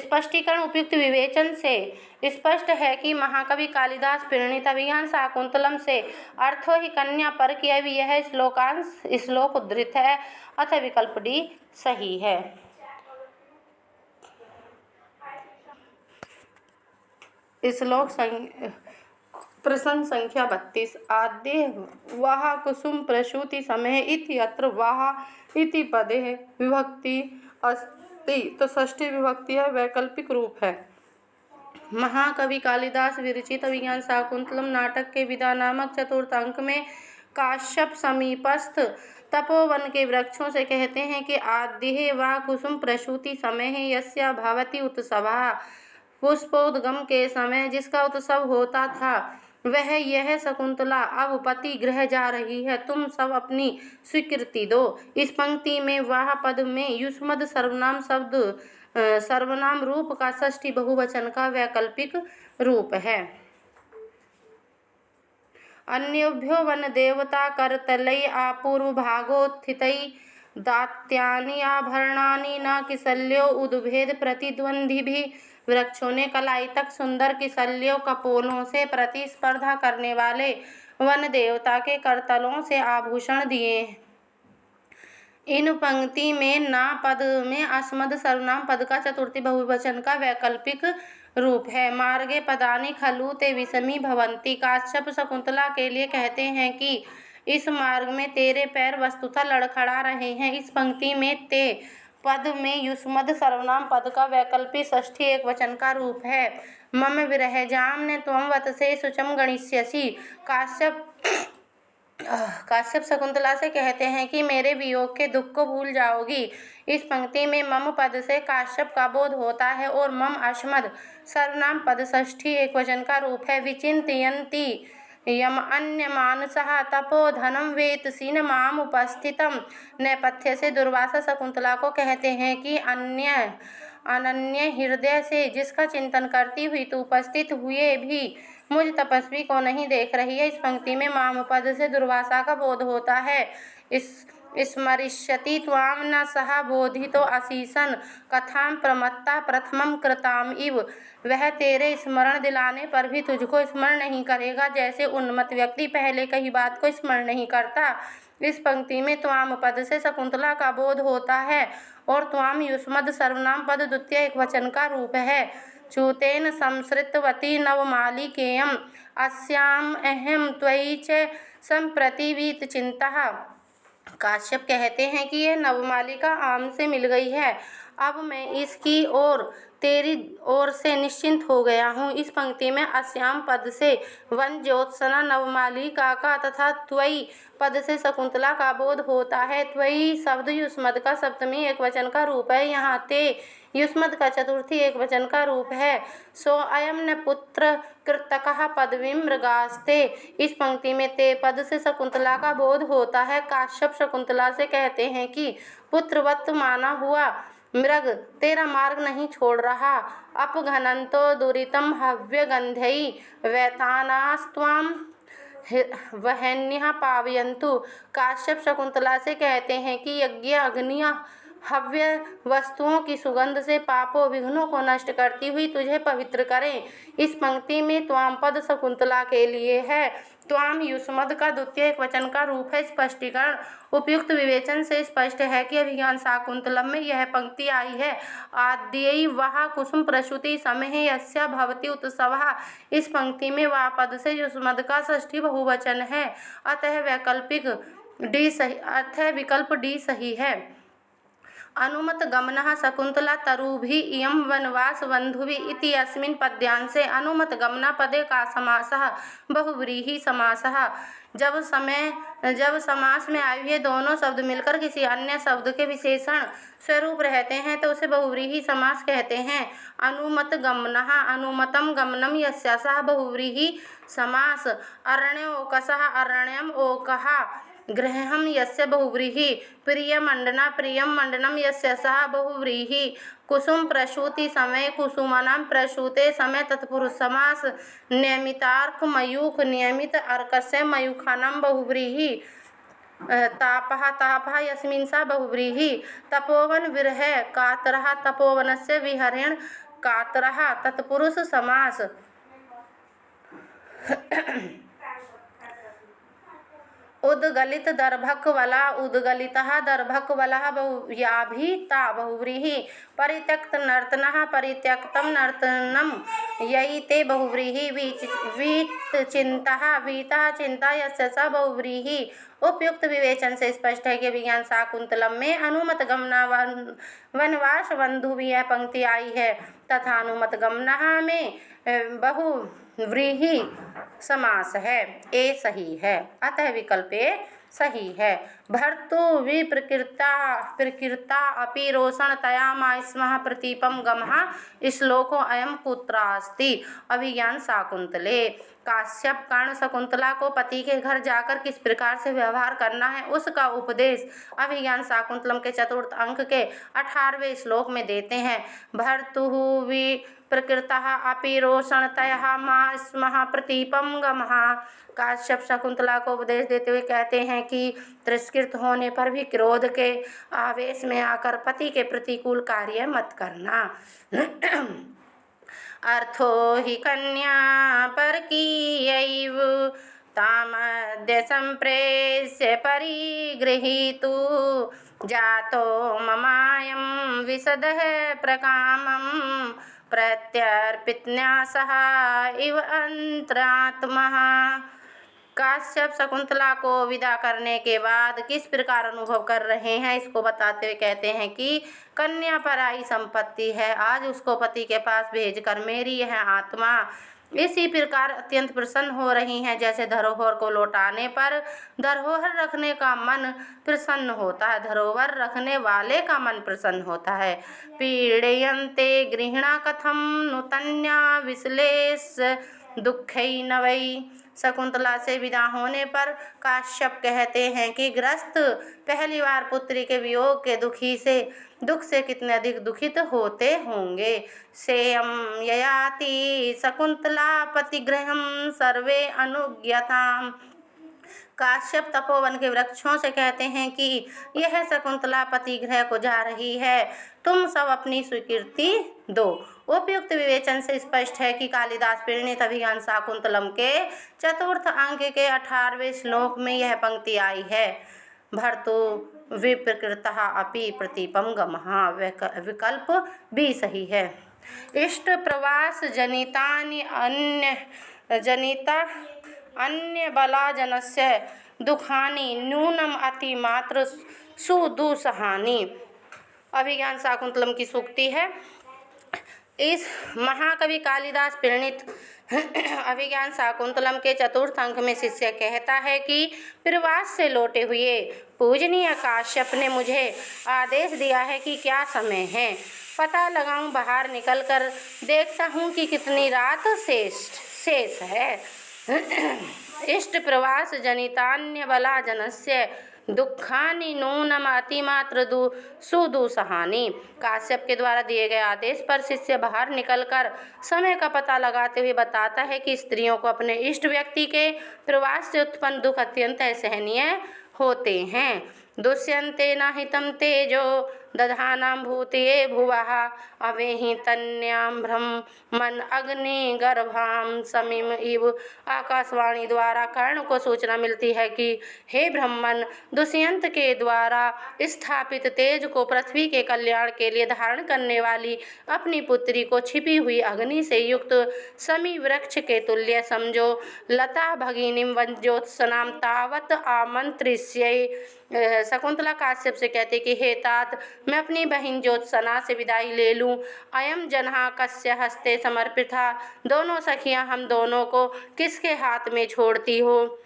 स्पष्टीकरण उपयुक्त विवेचन से स्पष्ट है कि महाकवि कालिदास प्रणीत अभिज्ञान शाकुंतलम से अर्थो ही कन्या पर किया यह श्लोक उद्धृत है, अतः विकल्प डी सही है। प्रश्न संख्या 32। आद्य वाह कुसुम प्रसूति समय इति अत्र वाह इति पदे विभक्ति अस्ति तो षष्ठी विभक्ति है, वैकल्पिक रूप है। महाकवि कालिदास विरचित अभिज्ञान शाकुंतलम नाटक के विदा नामक चतुर्थ अंक में काश्यप समीपस्थ तपोवन के वृक्षों से कहते हैं कि आद्य वा कुसुम प्रसूति समय यस्या भवति उत्सवः। पुष्पोद्गम के समय जिसका उत्सव होता था वह यह शकुंतला अब पति गृह जा रही है, तुम सब अपनी स्वीकृति दो। इस पंक्ति में वाह पद में युष्मद सर्वनाम रूप का षष्ठी बहुवचन का वैकल्पिक रूप है। अन्योभ्यो वन देवता करतलै आपूर्व भागोत्थितै दात्यानि आभरणानि न किसल्यो उद्भेद प्रतिद्वंद्विभिः। वृक्षों ने कलाई तक सुंदर किसल्यों कपोलों से प्रतिस्पर्धा करने वाले वन देवता के करतलों से आभूषण दिए। इन पंक्ति में ना पद में अस्मद सर्वनाम पद का चतुर्थी बहुवचन का वैकल्पिक रूप है। मार्गे पदानि खलु ते विषमी भवन्ति। काश्यप शकुंतला के लिए कहते हैं कि इस मार्ग में तेरे पैर वस्तुतः लड़खड़ा रहे हैं। इस पंक्ति में ते पद में युष्मद सर्वनाम पद का वैकल्पिक षष्ठी एकवचन का रूप है। मम विरहजाम ने त्वं वतसे शुचम गणिष्यसि। काश्यप शकुंतला से कहते हैं कि मेरे वियोग के दुख को भूल जाओगी। इस पंक्ति में मम पद से काश्यप का बोध होता है और मम अस्मद सर्वनाम पद षष्ठी एकवचन का रूप है। विचिन्तयन्ति यम अन्य मानसः तपोधनम वेतसीन माम उपस्थितम। नेपथ्य से दुर्वासा शकुंतला को कहते हैं कि अनन्य हृदय से जिसका चिंतन करती हुई तू उपस्थित हुए भी मुझ तपस्वी को नहीं देख रही है। इस पंक्ति में माम पद से दुर्वासा का बोध होता है। स्मरिष्यति त्वां न सह बोधितो असीसन कथां प्रमत्ता प्रथमं कृताम इव। वह तेरे स्मरण दिलाने पर भी तुझको स्मरण नहीं करेगा जैसे उन्मत्त व्यक्ति पहले कही बात को स्मरण नहीं करता। इस पंक्ति में त्वाम पद से शकुंतला का बोध होता है और त्वाम युष्मद सर्वनाम पद द्वितीय एकवचन का रूप है। चूतेन संसृतवती नवमालिकेयम् अस्याम् अहं त्वयि च सम्प्रति वीतचिन्तः। काश्यप कहते हैं कि यह नवमालिका आम से मिल गई है, अब मैं इसकी ओर तेरी ओर से निश्चिंत हो गया हूँ। इस पंक्ति में अस्याम पद से वन ज्योत्सना नवमालिका का तथा त्वयि पद से शकुंतला का बोध होता है। त्वयि शब्द युष्मद का सप्तमी एकवचन का रूप है, यहाँ ते युष्मद का चतुर्थी एकवचन का रूप है। सो अयम न पुत्र कृतकः पदवीं मृगास्ते। इस पंक्ति में ते पद से शकुंतला का बोध होता है। काश्यप शकुंतला से कहते हैं कि पुत्रवत माना हुआ मृग तेरा मार्ग नहीं छोड़ रहा। अपघनन्तो दुरितम हव्यगंधै वैतानास्त्वां वहन्यः पावयन्तु। काश्यप शकुंतला से कहते हैं कि यज्ञ अग्नियां हव्य वस्तुओं की सुगंध से पापों विघ्नों को नष्ट करती हुई तुझे पवित्र करें। इस पंक्ति में त्वाम पद शकुंतला के लिए है। त्वाम युष्मद का द्वितीय एकवचन का रूप है। स्पष्टीकरण उपयुक्त विवेचन से स्पष्ट है कि अभिज्ञान शाकुंतलम में यह पंक्ति आई है। आद्यै वः कुसुम प्रसूति समय यस्या भवति उत्सवः। इस पंक्ति में वा पद से युष्मद का षष्ठी बहुवचन है, अतः विकल्प डी सही है। अनुमतगमनः शकुन्तला तरुभिः इयं वनवासबन्धुभिः इति अस्मिन् पद्यांशे अनुमतगमनपदे का समासः बहुव्रीहि समासः। जब समास में आए हुए दोनों शब्द मिलकर किसी अन्य शब्द के विशेषण स्वरूप रहते हैं तो उसे बहुव्रीहि समास कहते हैं। अनुमतगमनः अनुमतं गमनं यस्याः बहुव्रीहि समास। अरण्योकसः अरण्यम् ओकः गृहं यस्य बहुव्रीहि। प्रियमण्डना प्रियं मण्डनं यस्याः बहुव्रीहि। कुसुम प्रसूति समय कुसुमानां प्रसूते समय तत्पुरुष समास। नियमितार्क मयूख नियमित अर्कस्य मयूखानां बहुव्रीहि। तापः तापः यस्मिन् सा बहुव्रीहि। तपोवन विरह कातरः तपोवनस्य विहरेण कातरः तत्पुरुष समास। उद्गलित दर्भकवला उद्गलितः दर्भकवलः बहुव्याभिता बहुव्रीहि। परित्यक्त नर्तनः परित्यक्तं नर्तनं ययिते बहुव्रीहि। वीतचिन्तः वीतः चिंता यस्य स बहुव्रीहि। उपयुक्त विवेचन से स्पष्ट है कि विज्ञान शाकुंतलम में अनुमतगमना वनवास बंधु यह पंक्ति आई है तथा अनुमतगमनः में बहुव्रीहि समास है। ए सही है, अतः विकल्प ए सही है। भर्तु विप्रकृता अपि रोषणतया स्मः प्रतीपम गमः श्लोको अयम कुत्रास्ति। अभिज्ञान शाकुंतले काश्यप कर्ण शकुंतला को पति के घर जाकर किस प्रकार से व्यवहार करना है उसका उपदेश अभिज्ञान शाकुंतलम के चतुर्थ अंक के 18वें श्लोक में देते हैं। भर्तुः विप्रकृतः अपि रोषणतया स्मः प्रतीपम गमः। काश्यप शकुंतला को उपदेश देते हुए कहते हैं कि तिरस्कृत होने पर भी क्रोध के आवेश में आकर पति के प्रतिकूल कार्य मत करना। अर्थो हि कन्या परकीयैव तामद्य सम्प्रेष्य परिगृहीतु जातो ममायं विशदः प्रकामं प्रत्यर्पितन्यासः इव अंतरात्मः। काश्यप शकुंतला को विदा करने के बाद किस प्रकार अनुभव कर रहे हैं इसको बताते हुए कहते हैं कि कन्या पराई संपत्ति है, आज उसको पति के पास भेजकर मेरी यह आत्मा इसी प्रकार अत्यंत प्रसन्न हो रही हैं जैसे धरोहर को लौटाने पर धरोहर रखने का मन प्रसन्न होता है, धरोहर रखने वाले का मन प्रसन्न होता है। पीड़यन्ते गृहिणा कथं नूतन्या विश्लेष दुःखै न वै। शकुंतला से विदा होने पर काश्यप कहते हैं कि ग्रस्त पहली बार पुत्री के वियोग के दुख से कितने अधिक दुखित होते होंगे। सेयं ययाति शकुंतला पतिगृहं सर्वे अनुज्ञताम्। काश्यप तपोवन के वृक्षों से कहते हैं कि यह शकुंतला पति गृह को जा रही है, तुम सब अपनी स्वीकृति दो। उपयुक्त विवेचन से स्पष्ट है कि कालिदास प्रणीत अभिज्ञान शाकुंतलम के चतुर्थ अंक के 18वें श्लोक में यह पंक्ति आई है। भर्तु विप्रकृतः अपि प्रतीपम गमः। विकल्प बी सही है। इष्ट प्रवास जनितानि अन्य बलाजनस्य दुखानि न्यूनम अतिमात्र सुदुसहानि। अभिज्ञान शाकुंतलम की सूक्ति है। इस महाकवि कालिदास प्रणीत अभिज्ञान शाकुंतलम के चतुर्थ अंक में शिष्य कहता है कि प्रवास से लौटे हुए पूजनीय काश्यप ने मुझे आदेश दिया है कि क्या समय है, पता लगाऊं, बाहर निकलकर देखता हूं कि कितनी रात शेष है। इष्ट प्रवास जनितान्य बला जनस्य दुखानि नूनम अतिमात्र सुदुसहानि। काश्यप के द्वारा दिए गए आदेश पर शिष्य बाहर निकलकर समय का पता लगाते हुए बताता है कि स्त्रियों को अपने इष्ट व्यक्ति के प्रवास से उत्पन्न दुख अत्यंत असहनीय होते हैं। दुष्यन्ते न हितं तेजो दधानां भूतये भुवः अवेहि तन्यां ब्रह्मन् अग्निगर्भां समीम इव। आकाशवाणी द्वारा कर्ण को सूचना मिलती है कि हे ब्रह्मन, दुष्यंत के द्वारा स्थापित तेज को पृथ्वी के कल्याण के लिए धारण करने वाली अपनी पुत्री को छिपी हुई अग्नि से युक्त समी वृक्ष के तुल्य समझो। लता भगिनीं वंजोत्सनां तावत आमंत्रिष्ये। शकुंतला काश्यप से कहते कि हे तात, मैं अपनी बहन ज्योत्सना से विदाई ले लूं। अयम जनहा कस्य हस्ते समर्पिता, दोनों सखियां हम दोनों को किसके हाथ में छोड़ती हो।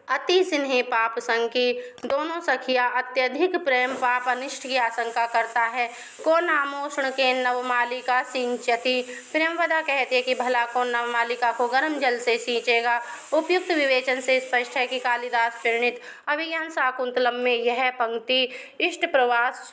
अति स्नेह पाप संकी, दोनों सखियां अत्यधिक प्रेम पाप अनिष्ट की आशंका करता है। को नामोष्ण के नवमालिका सिंचती, प्रेमवदा कहते हैं कि भला कौन नवमालिका को गर्म जल से सींचेगा। उपयुक्त विवेचन से स्पष्ट है कि कालिदास प्रणीत अभिज्ञान शाकुंतलम में यह पंक्ति इष्ट प्रवास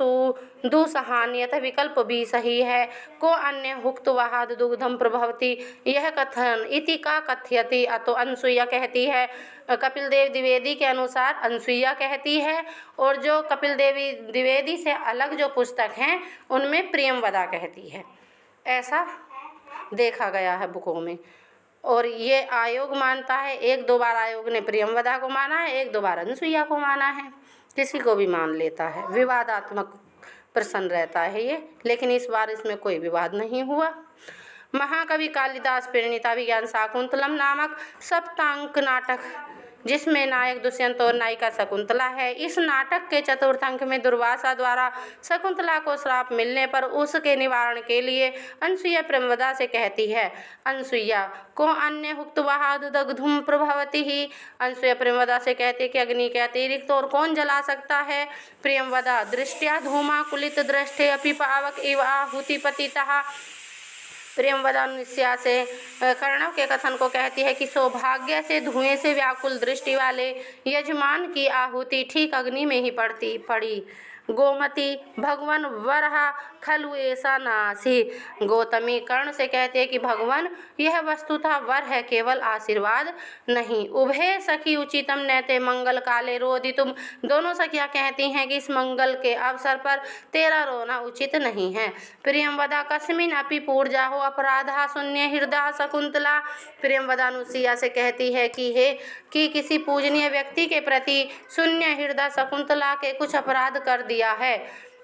दुसहान्यतः विकल्प भी सही है। को अन्य हुक्त वहाद दुग्धम प्रभवती, यह कथन इति का कथयति, अतो अनसुईया कहती है। कपिल देव द्विवेदी के अनुसार अनसुईया कहती है, और जो कपिल देवी द्विवेदी से अलग जो पुस्तक हैं उनमें प्रियमवदा कहती है। ऐसा देखा गया है बुकों में, और ये आयोग मानता है। एक दो बार आयोग ने प्रियमवदा को माना है, एक दो बार अनसुईया को माना है, किसी को भी मान लेता है। विवादात्मक प्रश्न रहता है ये, लेकिन इस बार इसमें कोई विवाद नहीं हुआ। महाकवि कालिदास प्रणीत अभिज्ञान शाकुंतलम नामक सप्तांक नाटक, जिसमें नायक दुष्यंत और नायिका शकुंतला है। इस नाटक के चतुर्थ अंक में दुर्वासा द्वारा शकुंतला को श्राप मिलने पर उसके निवारण के लिए अनसुईया प्रेमवदा से कहती है। अनसुईया को अन्य हुक्त वहाद दग्धुम प्रभवती ही, अनसुईया प्रेमवदा से कहते कि अग्नि के अतिरिक्त और कौन जला सकता है। प्रेमवदा दृष्टिया धूमा कुलित दृष्टे अपि पावक इव आहुतिपतितः, प्रेमवदा निस्या से कर्णव के कथन को कहती है कि सौभाग्य से धुएं से व्याकुल दृष्टि वाले यजमान की आहुति ठीक अग्नि में ही पड़ी। गोमती भगवान वरहा खलु ऐसा नासी, गौतमी कर्ण से कहते हैं कि भगवान यह वस्तुतः वर है, केवल आशीर्वाद नहीं। उभय सखी उचितम नैते मंगल काले रोदितुम, दोनों सखियां कहती हैं कि इस मंगल के अवसर पर तेरा रोना उचित नहीं है। प्रियमवदा कस्मिन अपि पूर्जा हो अपराधा शून्य हृदय शकुंतला, प्रियमवदा अनुसुईया से कहती है कि किसी पूजनीय व्यक्ति के प्रति शून्य हृदय शकुंतला के कुछ अपराध कर दिया है।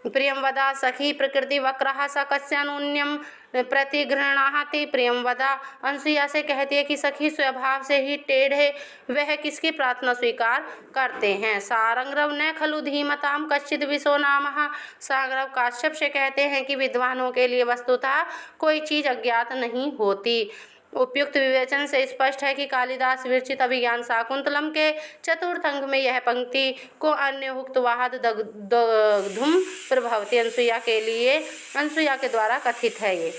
प्रियमवदा सखी प्रकृति वक्रः स कस्यानुन्यम प्रतिगृह्णाति, प्रियमवदा अनसुईया से कहती है कि सखी स्वभाव से ही टेढ़े, वह किसकी प्रार्थना स्वीकार करते हैं। सारंगरव न खलु धीमताम कश्चिद विशो नामः, सारंगरव काश्यप से कहते हैं कि विद्वानों के लिए वस्तुतः कोई चीज अज्ञात नहीं होती। उपयुक्त विवेचन से स्पष्ट है कि कालिदास विरचित अभिज्ञान शाकुंतलम के चतुर्थ अंग में यह पंक्ति को अन्य हुक्त वहाद दग्धुम प्रभवती अनसुईया के द्वारा कथित है। ये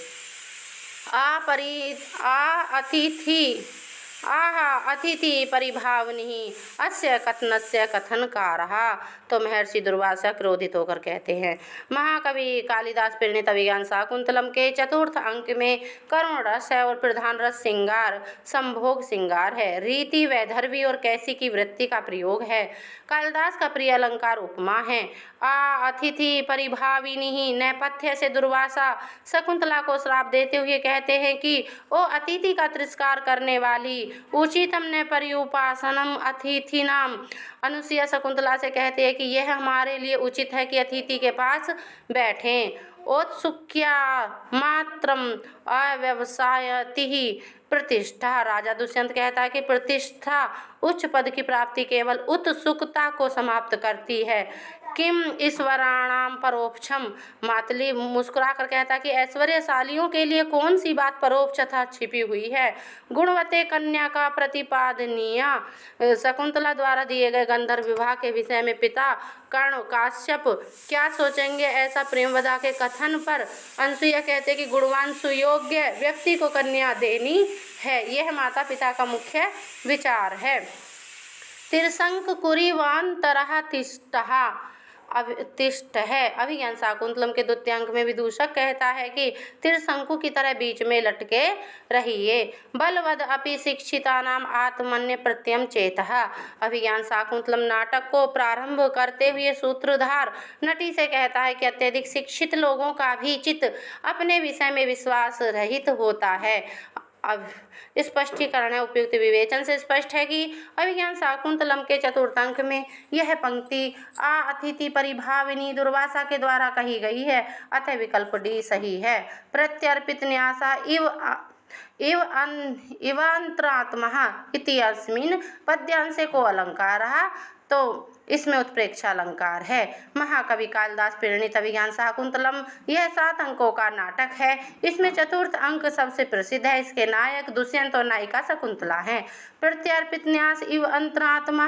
अतिथि परिभावनी अस्य कथनस्य कथनकारः, तो महर्षि दुर्वासा क्रोधित होकर कहते हैं। महाकवि कालिदास प्रणीत अभिज्ञान शाकुंतलम के चतुर्थ अंक में करुण रस है और प्रधान रस श्रृंगार संभोग श्रृंगार है। रीति वैधर्वी और कैसी की वृत्ति का प्रयोग है। कालिदास का प्रिय अलंकार उपमा है। अतिथि परिभाविनी नेपथ्य से दुर्वासा शकुंतला को श्राप देते हुए कहते हैं कि ओ अतिथि का तिरस्कार करने वाली, उचितम ने पर्युपासनम अतिथि नाम, अनुसुईया शकुंतला से कहते हैं कि यह हमारे लिए उचित है कि अतिथि के पास बैठें। औत्सुक्या मात्रम अव्यवसायति प्रतिष्ठा, राजा दुष्यंत कहता है कि प्रतिष्ठा उच्च पद की प्राप्ति केवल उत्सुकता को समाप्त करती है। किम ईश्वराणाम परोक्षम, मातली मुस्कुरा कर कहता है कि ऐश्वर्यशालियों के लिए कौन सी बात परोक्ष तथा छिपी हुई है। गुणवते कन्या का प्रतिपादनीय, शकुंतला द्वारा दिए गए गंधर्व विवाह के विषय में पिता कर्ण काश्यप क्या सोचेंगे, ऐसा प्रेमवदा के कथन पर अनसुईया कहते कि गुणवान सुयोग्य व्यक्ति को कन्या देनी है, यह माता पिता का मुख्य विचार है। तिरसंक कुरीवांतरः तिष्ठ है। अभिज्ञान शाकुंतलम के द्वितीय अंक में विदूषक कहता है कि तिरशंकु की तरह बीच में लटके रहिए। बलवद अपि शिक्षितानाम आत्मन्य प्रत्यम चेतः, अभिज्ञान शाकुंतलम नाटक को प्रारंभ करते हुए सूत्रधार नटी से कहता है कि अत्यधिक शिक्षित लोगों का भी चित्त अपने विषय में विश्वास रहित होता है। अब स्पष्टीकरण है। उपयुक्त विवेचन से स्पष्ट है कि अभिज्ञान शाकुंतलम के चतुर्थ अंक में यह पंक्ति अतिथि परिभाविनी दुर्वासा के द्वारा कही गई है, अतः विकल्प डी सही है। प्रत्यर्पित न्यासा इवांतरात्मः इति अस्मिन् पद्यांशे को अलंकारः, तो इसमें उत्प्रेक्षा अलंकार है। महाकवि कालिदास प्रणीत अभिज्ञान शाकुंतलम यह 7 अंकों का नाटक है। इसमें चतुर्थ अंक सबसे प्रसिद्ध है। इसके नायक दुष्यंत और नायिका शकुंतला हैं। प्रत्यर्पित न्यास इव अंतरात्मा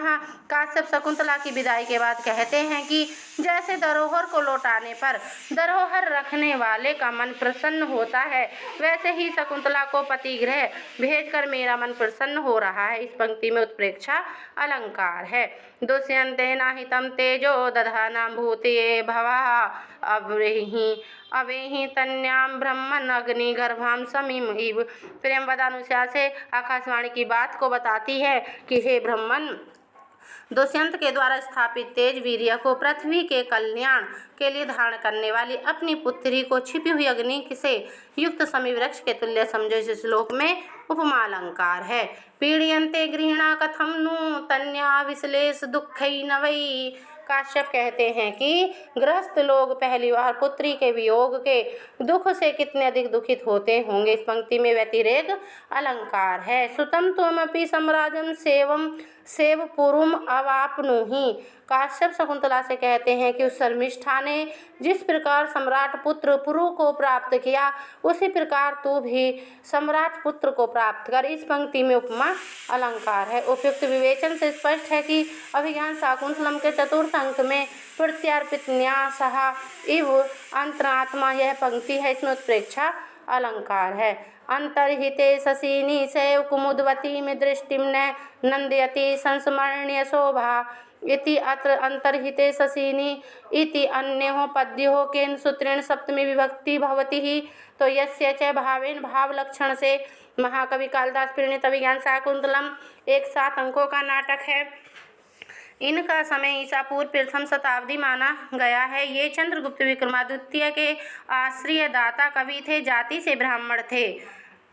काश्यप शकुंतला की विदाई के बाद कहते हैं कि जैसे धरोहर को लौटाने पर धरोहर रखने वाले का मन प्रसन्न होता है, वैसे ही शकुंतला को पति गृह भेजकर मेरा मन प्रसन्न हो रहा है। इस पंक्ति में उत्प्रेक्षा अलंकार है। दुष्यंतेन हितं तेजो दधाना भूतये भवः अवेहि तन्याम ब्रह्मन् अग्निगर्भां समीम इव। प्रेमवद अनुसार से आकाशवाणी की बात को बताती है कि हे ब्रह्मन, दुष्यंत के द्वारा स्थापित तेज वीर्य को पृथ्वी के कल्याण के लिए धारण करने वाली अपनी पुत्री को छिपी हुई अग्नि से युक्त समी वृक्ष के तुल्य समझो। इस श्लोक में उपमा अलंकार है। पीड़यन्ते गृहिणा कथम नु तन्या विश्लेष दुःखै न वै। काश्यप कहते हैं कि गृहस्थ लोग पहली बार पुत्री के वियोग के दुख से कितने अधिक दुखित होते होंगे। इस पंक्ति में व्यतिरेक अलंकार है। सुतम त्वमपि सम्राजं सेव पुरुम अवाप्नुहि। काश्यप शकुंतला से कहते हैं कि उस शर्मिष्ठा ने जिस प्रकार सम्राट पुत्र पुरु को प्राप्त किया, उसी प्रकार तू भी सम्राट पुत्र को प्राप्त कर। इस पंक्ति में उपमा अलंकार है। उपयुक्त विवेचन से स्पष्ट है कि अभिज्ञान शाकुंतलम के चतुर्थ अंक में प्रत्यर्पित न्यासः इव अंतरात्मा यह पंक्ति है। इसमें उत्प्रेक्षा अलंकार है। अंतर्हिते शशिनी सैव कुमुदवती में दृष्टिम न नंदयति संस्मरणीय शोभा इति। अत्र अंतर्हिते शशिनी इति अन्योः पद्योः केन सूत्रेण सप्तमी विभक्ति भवति ही। तो यस्य च भावेन भाव लक्षण से महाकवि कालिदास प्रणीत अभिज्ञान शाकुंतलम एक 7 अंकों का नाटक है। इनका समय ईसा पूर्व प्रथम शताब्दी माना गया है। ये चंद्रगुप्त विक्रमादित्य के आश्रय दाता कवि थे। जाति से ब्राह्मण थे।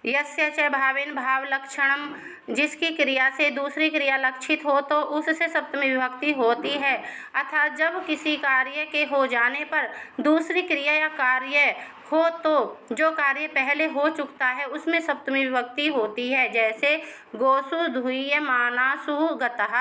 यस्य च भावेन भाव लक्षणम, जिसकी क्रिया से दूसरी क्रिया लक्षित हो तो उससे सप्तमी विभक्ति होती है। अर्थात जब किसी कार्य के हो जाने पर दूसरी क्रिया या कार्य हो तो जो कार्य पहले हो चुका है उसमें सप्तमी विभक्ति होती है। जैसे गोसु दुह्यमानासु गतः,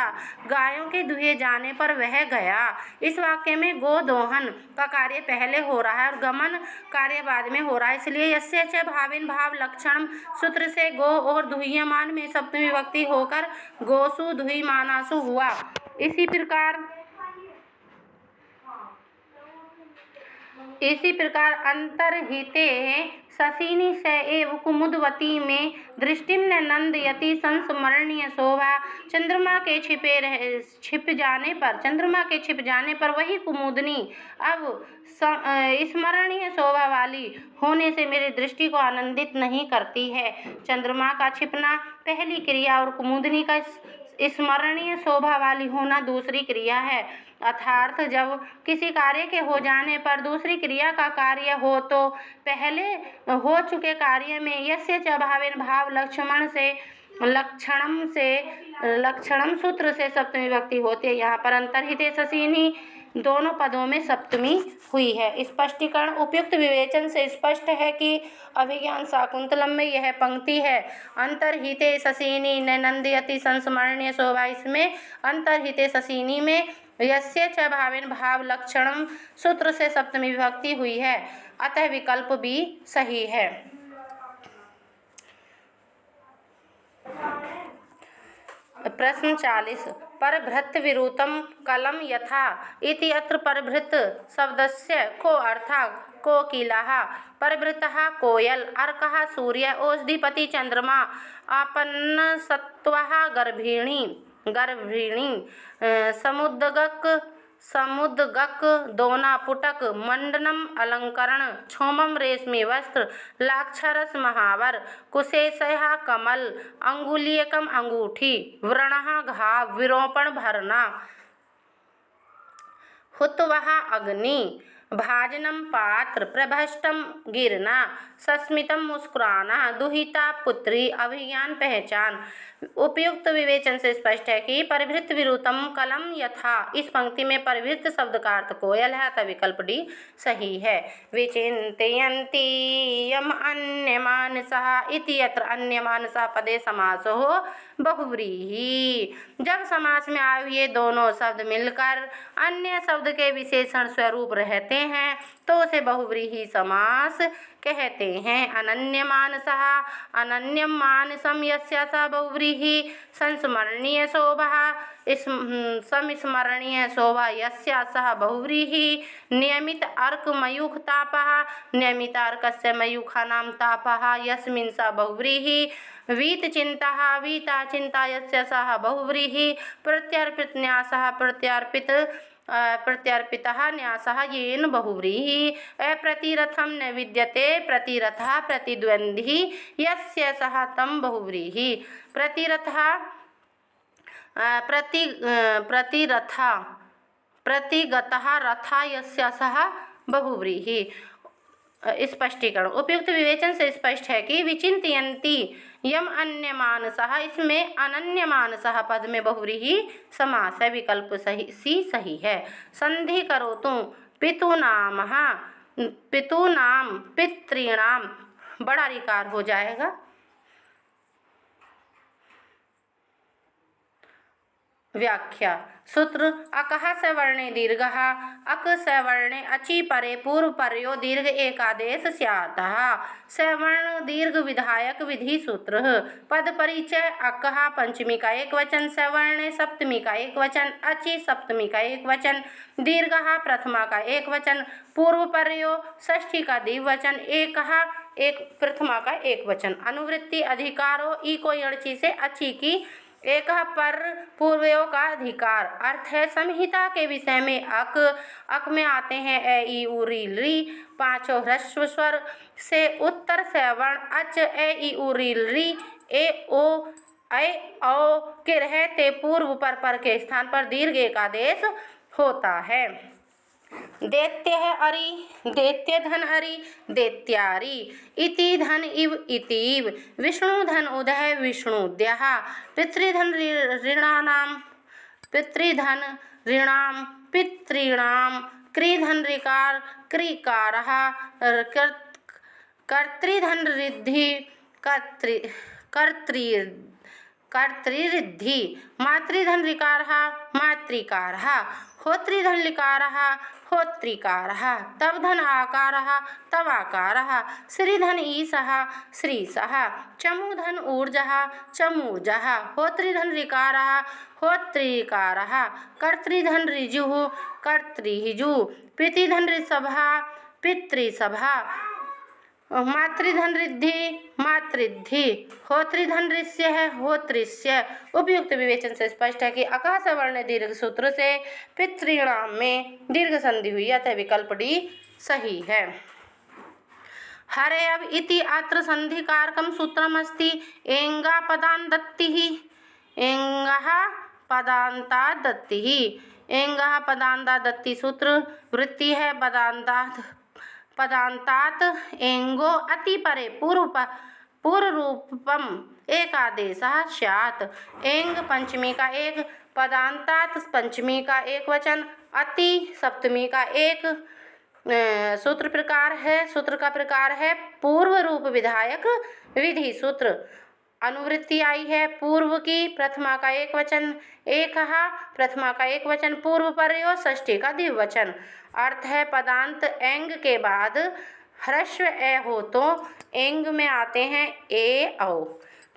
गायों के दुहे जाने पर वह गया। इस वाक्य में गो दोहन का कार्य पहले हो रहा है और गमन कार्य बाद में हो रहा है। इसलिए यस्य च भावेन भाव लक्षणम सूत्र से गो और दुह्यमान में सप्तमी विभक्ति होकर गोसु दुह्यमानासु हुआ। इसी प्रकार अंतर्हिते शशिनी स एव कुमुदवती में दृष्टिम न नंदयति संस्मरणीय शोभा। चंद्रमा के छिप जाने पर वही कुमुदनी अब स्मरणीय शोभा वाली होने से मेरी दृष्टि को आनंदित नहीं करती है। चंद्रमा का छिपना पहली क्रिया और कुमुदनी का स्मरणीय शोभा वाली होना दूसरी क्रिया है। अर्थात जब किसी कार्य के हो जाने पर दूसरी क्रिया का कार्य हो तो पहले हो चुके कार्य में यस्य च भावेन भाव लक्षणम सूत्र से सप्तमी विभक्ति होती है। यहाँ पर अंतर्हिते शशिनी दोनों पदों में सप्तमी हुई है। स्पष्टीकरण उपयुक्त विवेचन से स्पष्ट है कि अभिज्ञान शाकुंतलम में यह पंक्ति है अंतर्हिते शशिनी न नंदयति संस्मरणीय शोभा। इसमें अंतर्हिते शशिनी में यस्य च भावेन भाव लक्षणम सूत्र से सप्तमी विभक्ति हुई है, अतः विकल्प भी सही है। प्रश्न 40 परभृत विरुतम कलम यथा इति। अत्र परभृत शब्दस्य को अर्थः कोकिलः, परभृतः कोयल, अर्कः सूर्य, ओषधिपति चंद्रमा, आपन्नसत्वः गर्भिणी, समुद्गक दोना पुटक, मंडनम अलंकरण, क्षोमम रेशमी वस्त्र, लाक्षरस महावर, कुशेषः कमल, अंगुलीयकम अंगूठी, व्रणः घाव, विरोपण भरना, हुतवः अग्नि, भाजनम पात्र प्रभष्टम गिरना सस्मितम मुस्कुराना दुहिता पुत्री अभिज्ञान पहचान। उपयुक्त विवेचन से स्पष्ट है कि परिवृत्त विरुतम कलम यथा, इस पंक्ति में परिवृत्त शब्द का अर्थ कोयल है, अतः विकल्प डी सही है। विचिन्तयन्ति यम अन्यमानसः इति यत्र अन्यमानसः पदे समासो बहुव्रीहि। जब समास में आए हुए दोनों शब्द मिलकर अन्य शब्द के विशेषण स्वरूप रहते हैं तो उसे बहुव्रीहि समास कहते हैं। अनन्यमानसः अनन्यम मानसम यस्य स बहुव्रीहि संस्मरणीय शोभा संस्मरणीय शोभा यस्य सः बहुव्रीहि। नियमित अर्क मयूख तापः नियमित अर्कस्य मयूखानां तापः यस्मिन् स बहुव्रीहि। वीत चिंता वीता चिंता यस्य सः बहुव्रीहि। प्रत्यर्पित न्यासः प्रत्यर्पितः न्यासः येन बहुव्रीहि। अप्रतिरथं न विद्यते प्रतिरथः प्रतिद्वन्द्वी यस्य सः तं बहुव्रीहि। प्रतिगतः रथा यस्य सः बहुव्रीहि। स्पष्टीकरण। उपयुक्त विवेचन से स्पष्ट है कि विचिन्तयन्ति यम अन्यमानसः, इसमें अनन्यमानसः पद में बहुव्रीहि समास है, विकल्प सही है। संधि करोतु पितूनामः पितूनाम पितॄणाम बड़ा रिकार हो जाएगा। व्याख्या। सूत्र अकः सवर्णे दीर्घः अक सवर्णे अचि परे पूर्व पर्यो दीर्घ एकादेश स्यातः। सवर्ण दीर्घ विधायक विधि सूत्र। पद परिचय। अकः पंचमी का एक वचन, सवर्णे सप्तमी का एक वचन, अचि सप्तमी का एक वचन, दीर्घः प्रथमा का एक वचन, पूर्व पर्यो षष्ठी का द्विवचन, एकः एक प्रथमा का एक वचन। अनुवृत्ति अधिकारो ई को यणचि से अचि की एक पर पूर्वयों का अधिकार। अर्थ है संहिता के विषय में अक में आते हैं ए ई उ री री पांचों ह्रस्व स्वर से उत्तर सवर्ण अच ए ई उ री री ए ओ ऐ औ के रहते पूर्व पर के स्थान पर दीर्घ एकादेश होता है। दैत्य है अरि दैत्य धन अरि दैत्यारि इति धन इव इतीव विष्णु धन उदय विष्णुद्यः पितृधन ऋणानां पितृधन ऋणाम पितॄणाम कृधन ऋकार कृकारः कर्तृधन ऋद्धि कर्तृऋद्धि मातृधन ऋकारः मातृकारः होतृधन लिकारः होत्रिकारः तवधन आकारः तवाकारः श्रीधन ईशः श्रीशः चमूधन ऊर्जः चमूर्जः होतृधन ऋकारः होत्रिकारः कर्तृधन ऋजुः कर्तृजुः पितृधन ऋषभः पितृषभः मातृधन ऋद्धि मातृद्धि होतृधन ऋष्य है होतृष्य। उपयुक्त विवेचन से स्पष्ट है कि अकः सवर्ण दीर्घ सूत्र से पितॄणाम में दीर्घ संधि हुई, अतः विकल्प डी सही है। हरे अब इति अत्र संधि कारकम सूत्रमस्ति एंगा पदान्तत्तिः एंगः पदान्तादत्तिः एंगः पदान्तादत्ति सूत्र वृत्ति है पदान्तात एंगो अति परे पूर्व रूपम एकादेशः स्यात्। एंग पंचमी का एक, पदान्तात पंचमी का एक वचन, अति सप्तमी का एक। सूत्र का प्रकार है पूर्व रूप विधायक विधि सूत्र। अनुवृत्ति आई है पूर्व की, प्रथमा का एक वचन एकः प्रथमा का एक वचन, पूर्व पर्यो षष्ठी का द्विवचन। अर्थ है पदांत एंग के बाद ह्रस्व ए हो तो एंग में आते हैं ए औ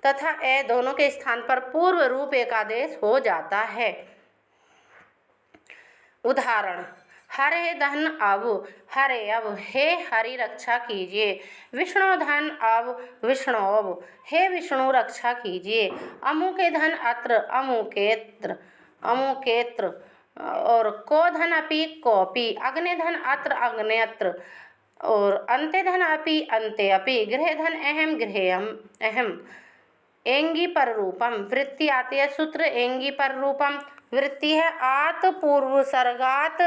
तथा ए दोनों के स्थान पर पूर्व रूप एकादेश हो जाता है। उदाहरण हरे धन अब हरे अब हे हरि रक्षा कीजिए। विष्णु धन अब विष्णु अब हे विष्णु रक्षा कीजिए। अमु के धन अत्र अमुकेत्र अमुकेत्र और को धन अपि कोपि। अग्नि धन अत्र अग्नेत्र और अन्ते धन अपि अन्ते अपि। गृह धन अहम गृहेयम अहम। एंगी पर रूपम वृत्ति आती है सूत्र एंगी पर रूपम वृत्ति है आत पूर्व सर्गात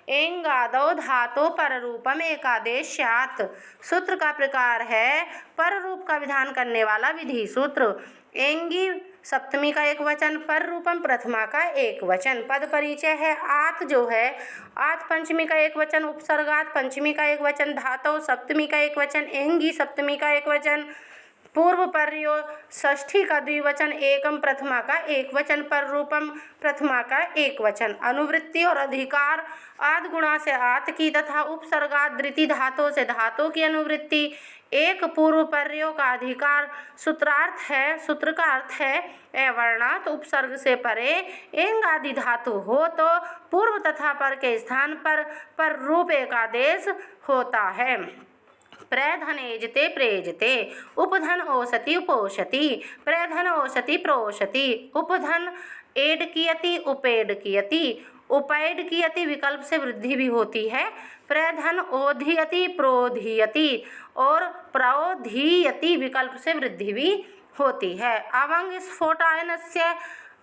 एंगादो धातो पर रूपम एकादेश्यात। सूत्र का प्रकार है पर रूप का विधान करने वाला विधि सूत्र। एंगी सप्तमी का एक वचन, पर रूपम प्रथमा का एक वचन। पद परिचय है आत जो है आत पंचमी का एक वचन, उपसर्गात पंचमी का एक वचन, धातो सप्तमी का एक वचन, एंगी सप्तमी का एक वचन, पूर्व पर्यो षष्ठी का द्विवचन, एकम प्रथमा का एक वचन, पर रूपम प्रथमा का एक वचन। अनुवृत्ति और अधिकार आद गुणा से आत की तथा उपसर्गात धृति धातु से धातु की अनुवृत्ति। एक पूर्व पर्यो का अधिकार सूत्रार्थ है, सूत्र का अर्थ है अवर्णात उपसर्ग से परे एंग आदि धातु हो तो पूर्व तथा पर के स्थान पर रूप एकादेश होता है। प्रधन एजते प्रेजते, उपधन ओसति उपोषति, प्रधन ओसति प्रोषति, उपधन एड कियति उपेड कियति, उपैड कियति विकल्प से वृद्धि भी होती है। प्रधन ओधियति प्रोधियति और प्रोधीयति विकल्प से वृद्धि भी होती है। अवंग स्फोटायनस्य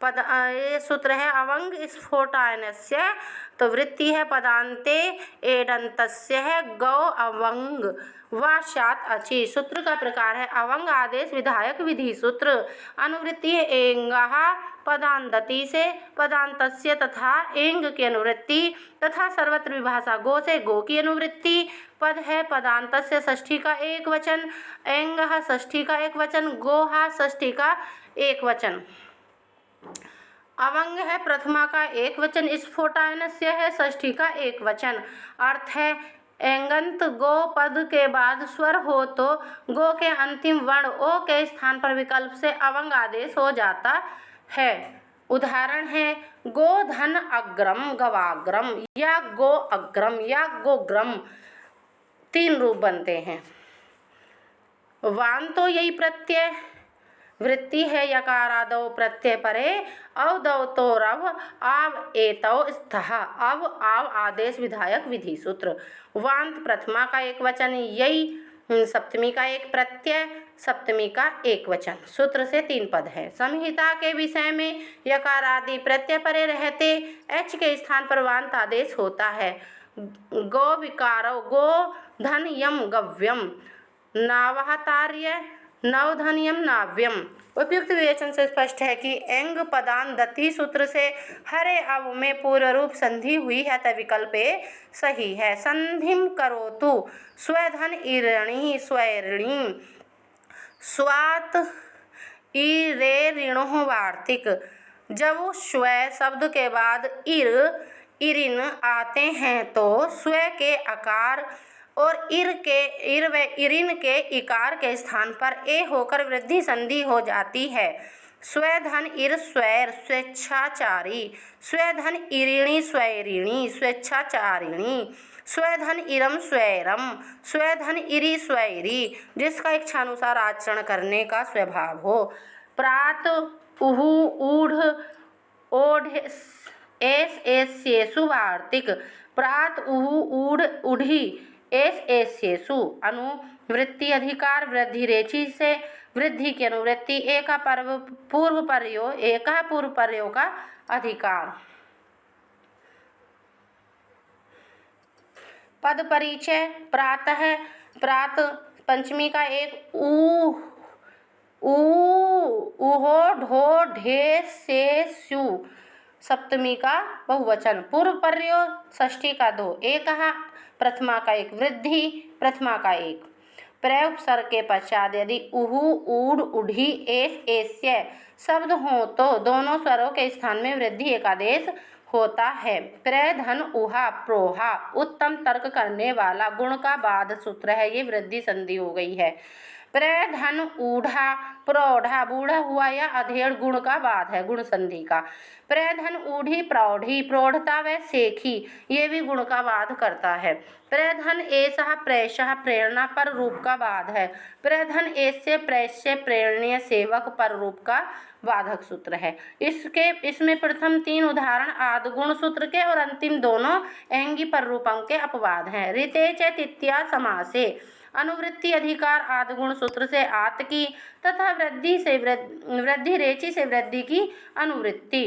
पद ये सूत्र है अवंग स्फोटायनस्य, तो वृत्ति है पदान्ते एडंतस्य है गौ अवंग वाशात अचि। सूत्र का प्रकार है अवंग आदेश विधायक विधि सूत्र। अनुवृत्ति है एंगः पदांतति से पदांतस्य तथा एंग की अनुवृत्ति तथा सर्वत्र विभाषा गो से गो की अनुवृत्ति। पद है पदांतस्य षष्ठी का एक वचन, एंगः षष्ठी का एक वचन, गोहा षष्ठी का एक वचन। अवंग है प्रथमा का एक वचन, स्फोटायनस्य है षष्ठी का एक वचन। अर्थ है एंगंत गो पद के बाद स्वर हो तो गो के अंतिम वर्ण ओ के स्थान पर विकल्प से अवंग आदेश हो जाता है। उदाहरण है गोधन अग्रम गवाग्रम या गो अग्रम या गोग्रम, तीन रूप बनते हैं। वान तो यही प्रत्यय वृत्ति है यकारादौ प्रत्यय परे अवदौ तो रव आव एतौ स्थः अव आव आदेश विधायक विधि सूत्र। वांत प्रथमा का एक वचन, यही सप्तमी का एक प्रत्यय, सप्तमी का एक वचन। सूत्र से तीन पद है। संहिता के विषय में यकार आदि प्रत्यय परे रहते एच के स्थान पर वांत आदेश होता है। गो विकारो गो धन यम गव्यम, नावहतार्य नवधनियम नाव्यम। उपयुक्त विवेचन से स्पष्ट है कि एंग पदांदति सूत्र से हरे अव में पूर्व रूप संधि हुई है तब विकल्प सही है। संधिम करोतु स्वधन इरणि स्वैरिणी स्वात इरे ऋणो वार्तिक। जब स्व शब्द के बाद इरिन आते हैं तो स्व के आकार और इर व इरिन के इकार के स्थान पर ए होकर वृद्धि संधि हो जाती है। स्वधन इर स्वैर स्वेच्छाचारी, स्वधन इरिणी स्वैरिणी स्वेच्छाचारिणी, स्वधन इरम स्वैरम, स्वधन इरी स्वैरी जिसका इच्छानुसार आचरण करने का स्वभाव हो। प्रात उहु ऊढ़ ओढ़ एस एस्येषु वार्तिक, प्रात उहु ऊढ़ उढ़ी एस एस्येषु। अनुवृत्ति अधिकार वृद्धि रेचि से वृद्धि की अनुवृत्ति एक पूर्व पर्यो एक पूर्व पर्यो का अधिकार। पद परिचय प्रातः प्रात पंचमी का एक उहो ढो ढे से स्यु सप्तमी का बहुवचन। पूर्व पर्यो षष्ठी का दो, एक प्रथमा का एक, वृद्धि प्रथमा का एक। प्रयोग स्वर के पश्चात यदि उहु ऊढ़ उढ़ी एस एस्य शब्द हो तो दोनों स्वरों के स्थान में वृद्धि एकादेश होता है। प्रधन उहा प्रोहा उत्तम तर्क करने वाला गुण का बाध सूत्र है, ये वृद्धि संधि हो गई है। प्रधन ऊढ़ा प्रौढ़ा बूढ़ा हुआ या अधेड़ गुण का बाध है, गुण संधि का। प्रधन ऊढ़ी प्रौढ़ी प्रौढ़ता व सेखी ये भी गुण का बाध करता है। प्रधन एषः प्रेषः प्रेरणा पर रूप का बाध है। प्रधन एस्य प्रेष्य प्रेरणीय सेवक पर रूप का बाधक सूत्र है। इसमें प्रथम तीन उदाहरण आदगुण सूत्र के और अंतिम दोनों एंगी पर रूपम के अपवाद हैं। ऋते च तृतीया समासे अनुवृत्ति अधिकार आदगुण सूत्र से आत की तथा वृद्धि रेचि से वृद्धि की अनुवृत्ति।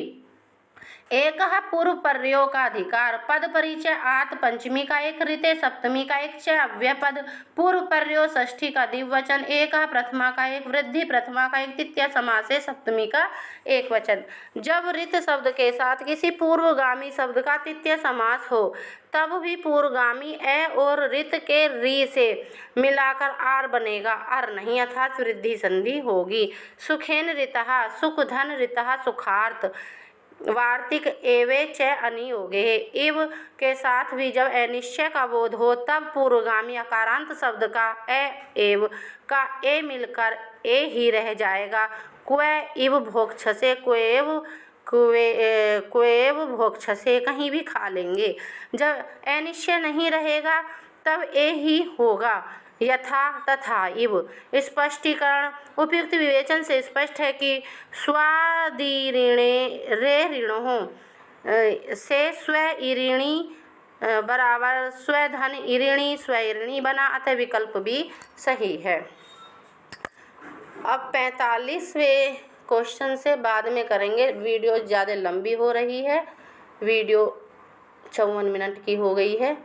एक पूर्व पर्यो का अधिकार पद परिचय आत पंचमी का एक रीते सप्तमी का एक च अव्यय पद पूर्व पर्यो षष्ठी का द्विवचन एक प्रथमा का एक वृद्धि प्रथमा का एक तृतीय समास है सप्तमी का एक वचन। जब रित शब्द के साथ किसी पूर्वगामी शब्द का तृतीय समास हो तब भी पूर्वगामी ए और रित के री से मिलाकर आर बनेगा, अर नहीं, अर्थात वृद्धि संधि होगी। सुखेन रितः सुख धन रितः सुखार्थ वार्तिक एवे च अनियोगे है। इव के साथ भी जब अनिश्चय का बोध हो तब पूर्वगामी अकारांत शब्द का एव का ए मिलकर ए ही रह जाएगा। क्वे इव भोक्षसे क्वेव भोक्षसे कहीं भी खा लेंगे। जब अनिश्चय नहीं रहेगा तब ए ही होगा, यथा तथा इव। स्पष्टीकरण उपयुक्त विवेचन से स्पष्ट है कि स्वादिऋणे रे ऋणों से स्व इऋणी बराबर स्वधन इऋणी स्वइऋणी बना, अतः विकल्प भी सही है। अब 45वें क्वेश्चन से बाद में करेंगे, वीडियो ज़्यादा लंबी हो रही है, वीडियो 54 मिनट की हो गई है।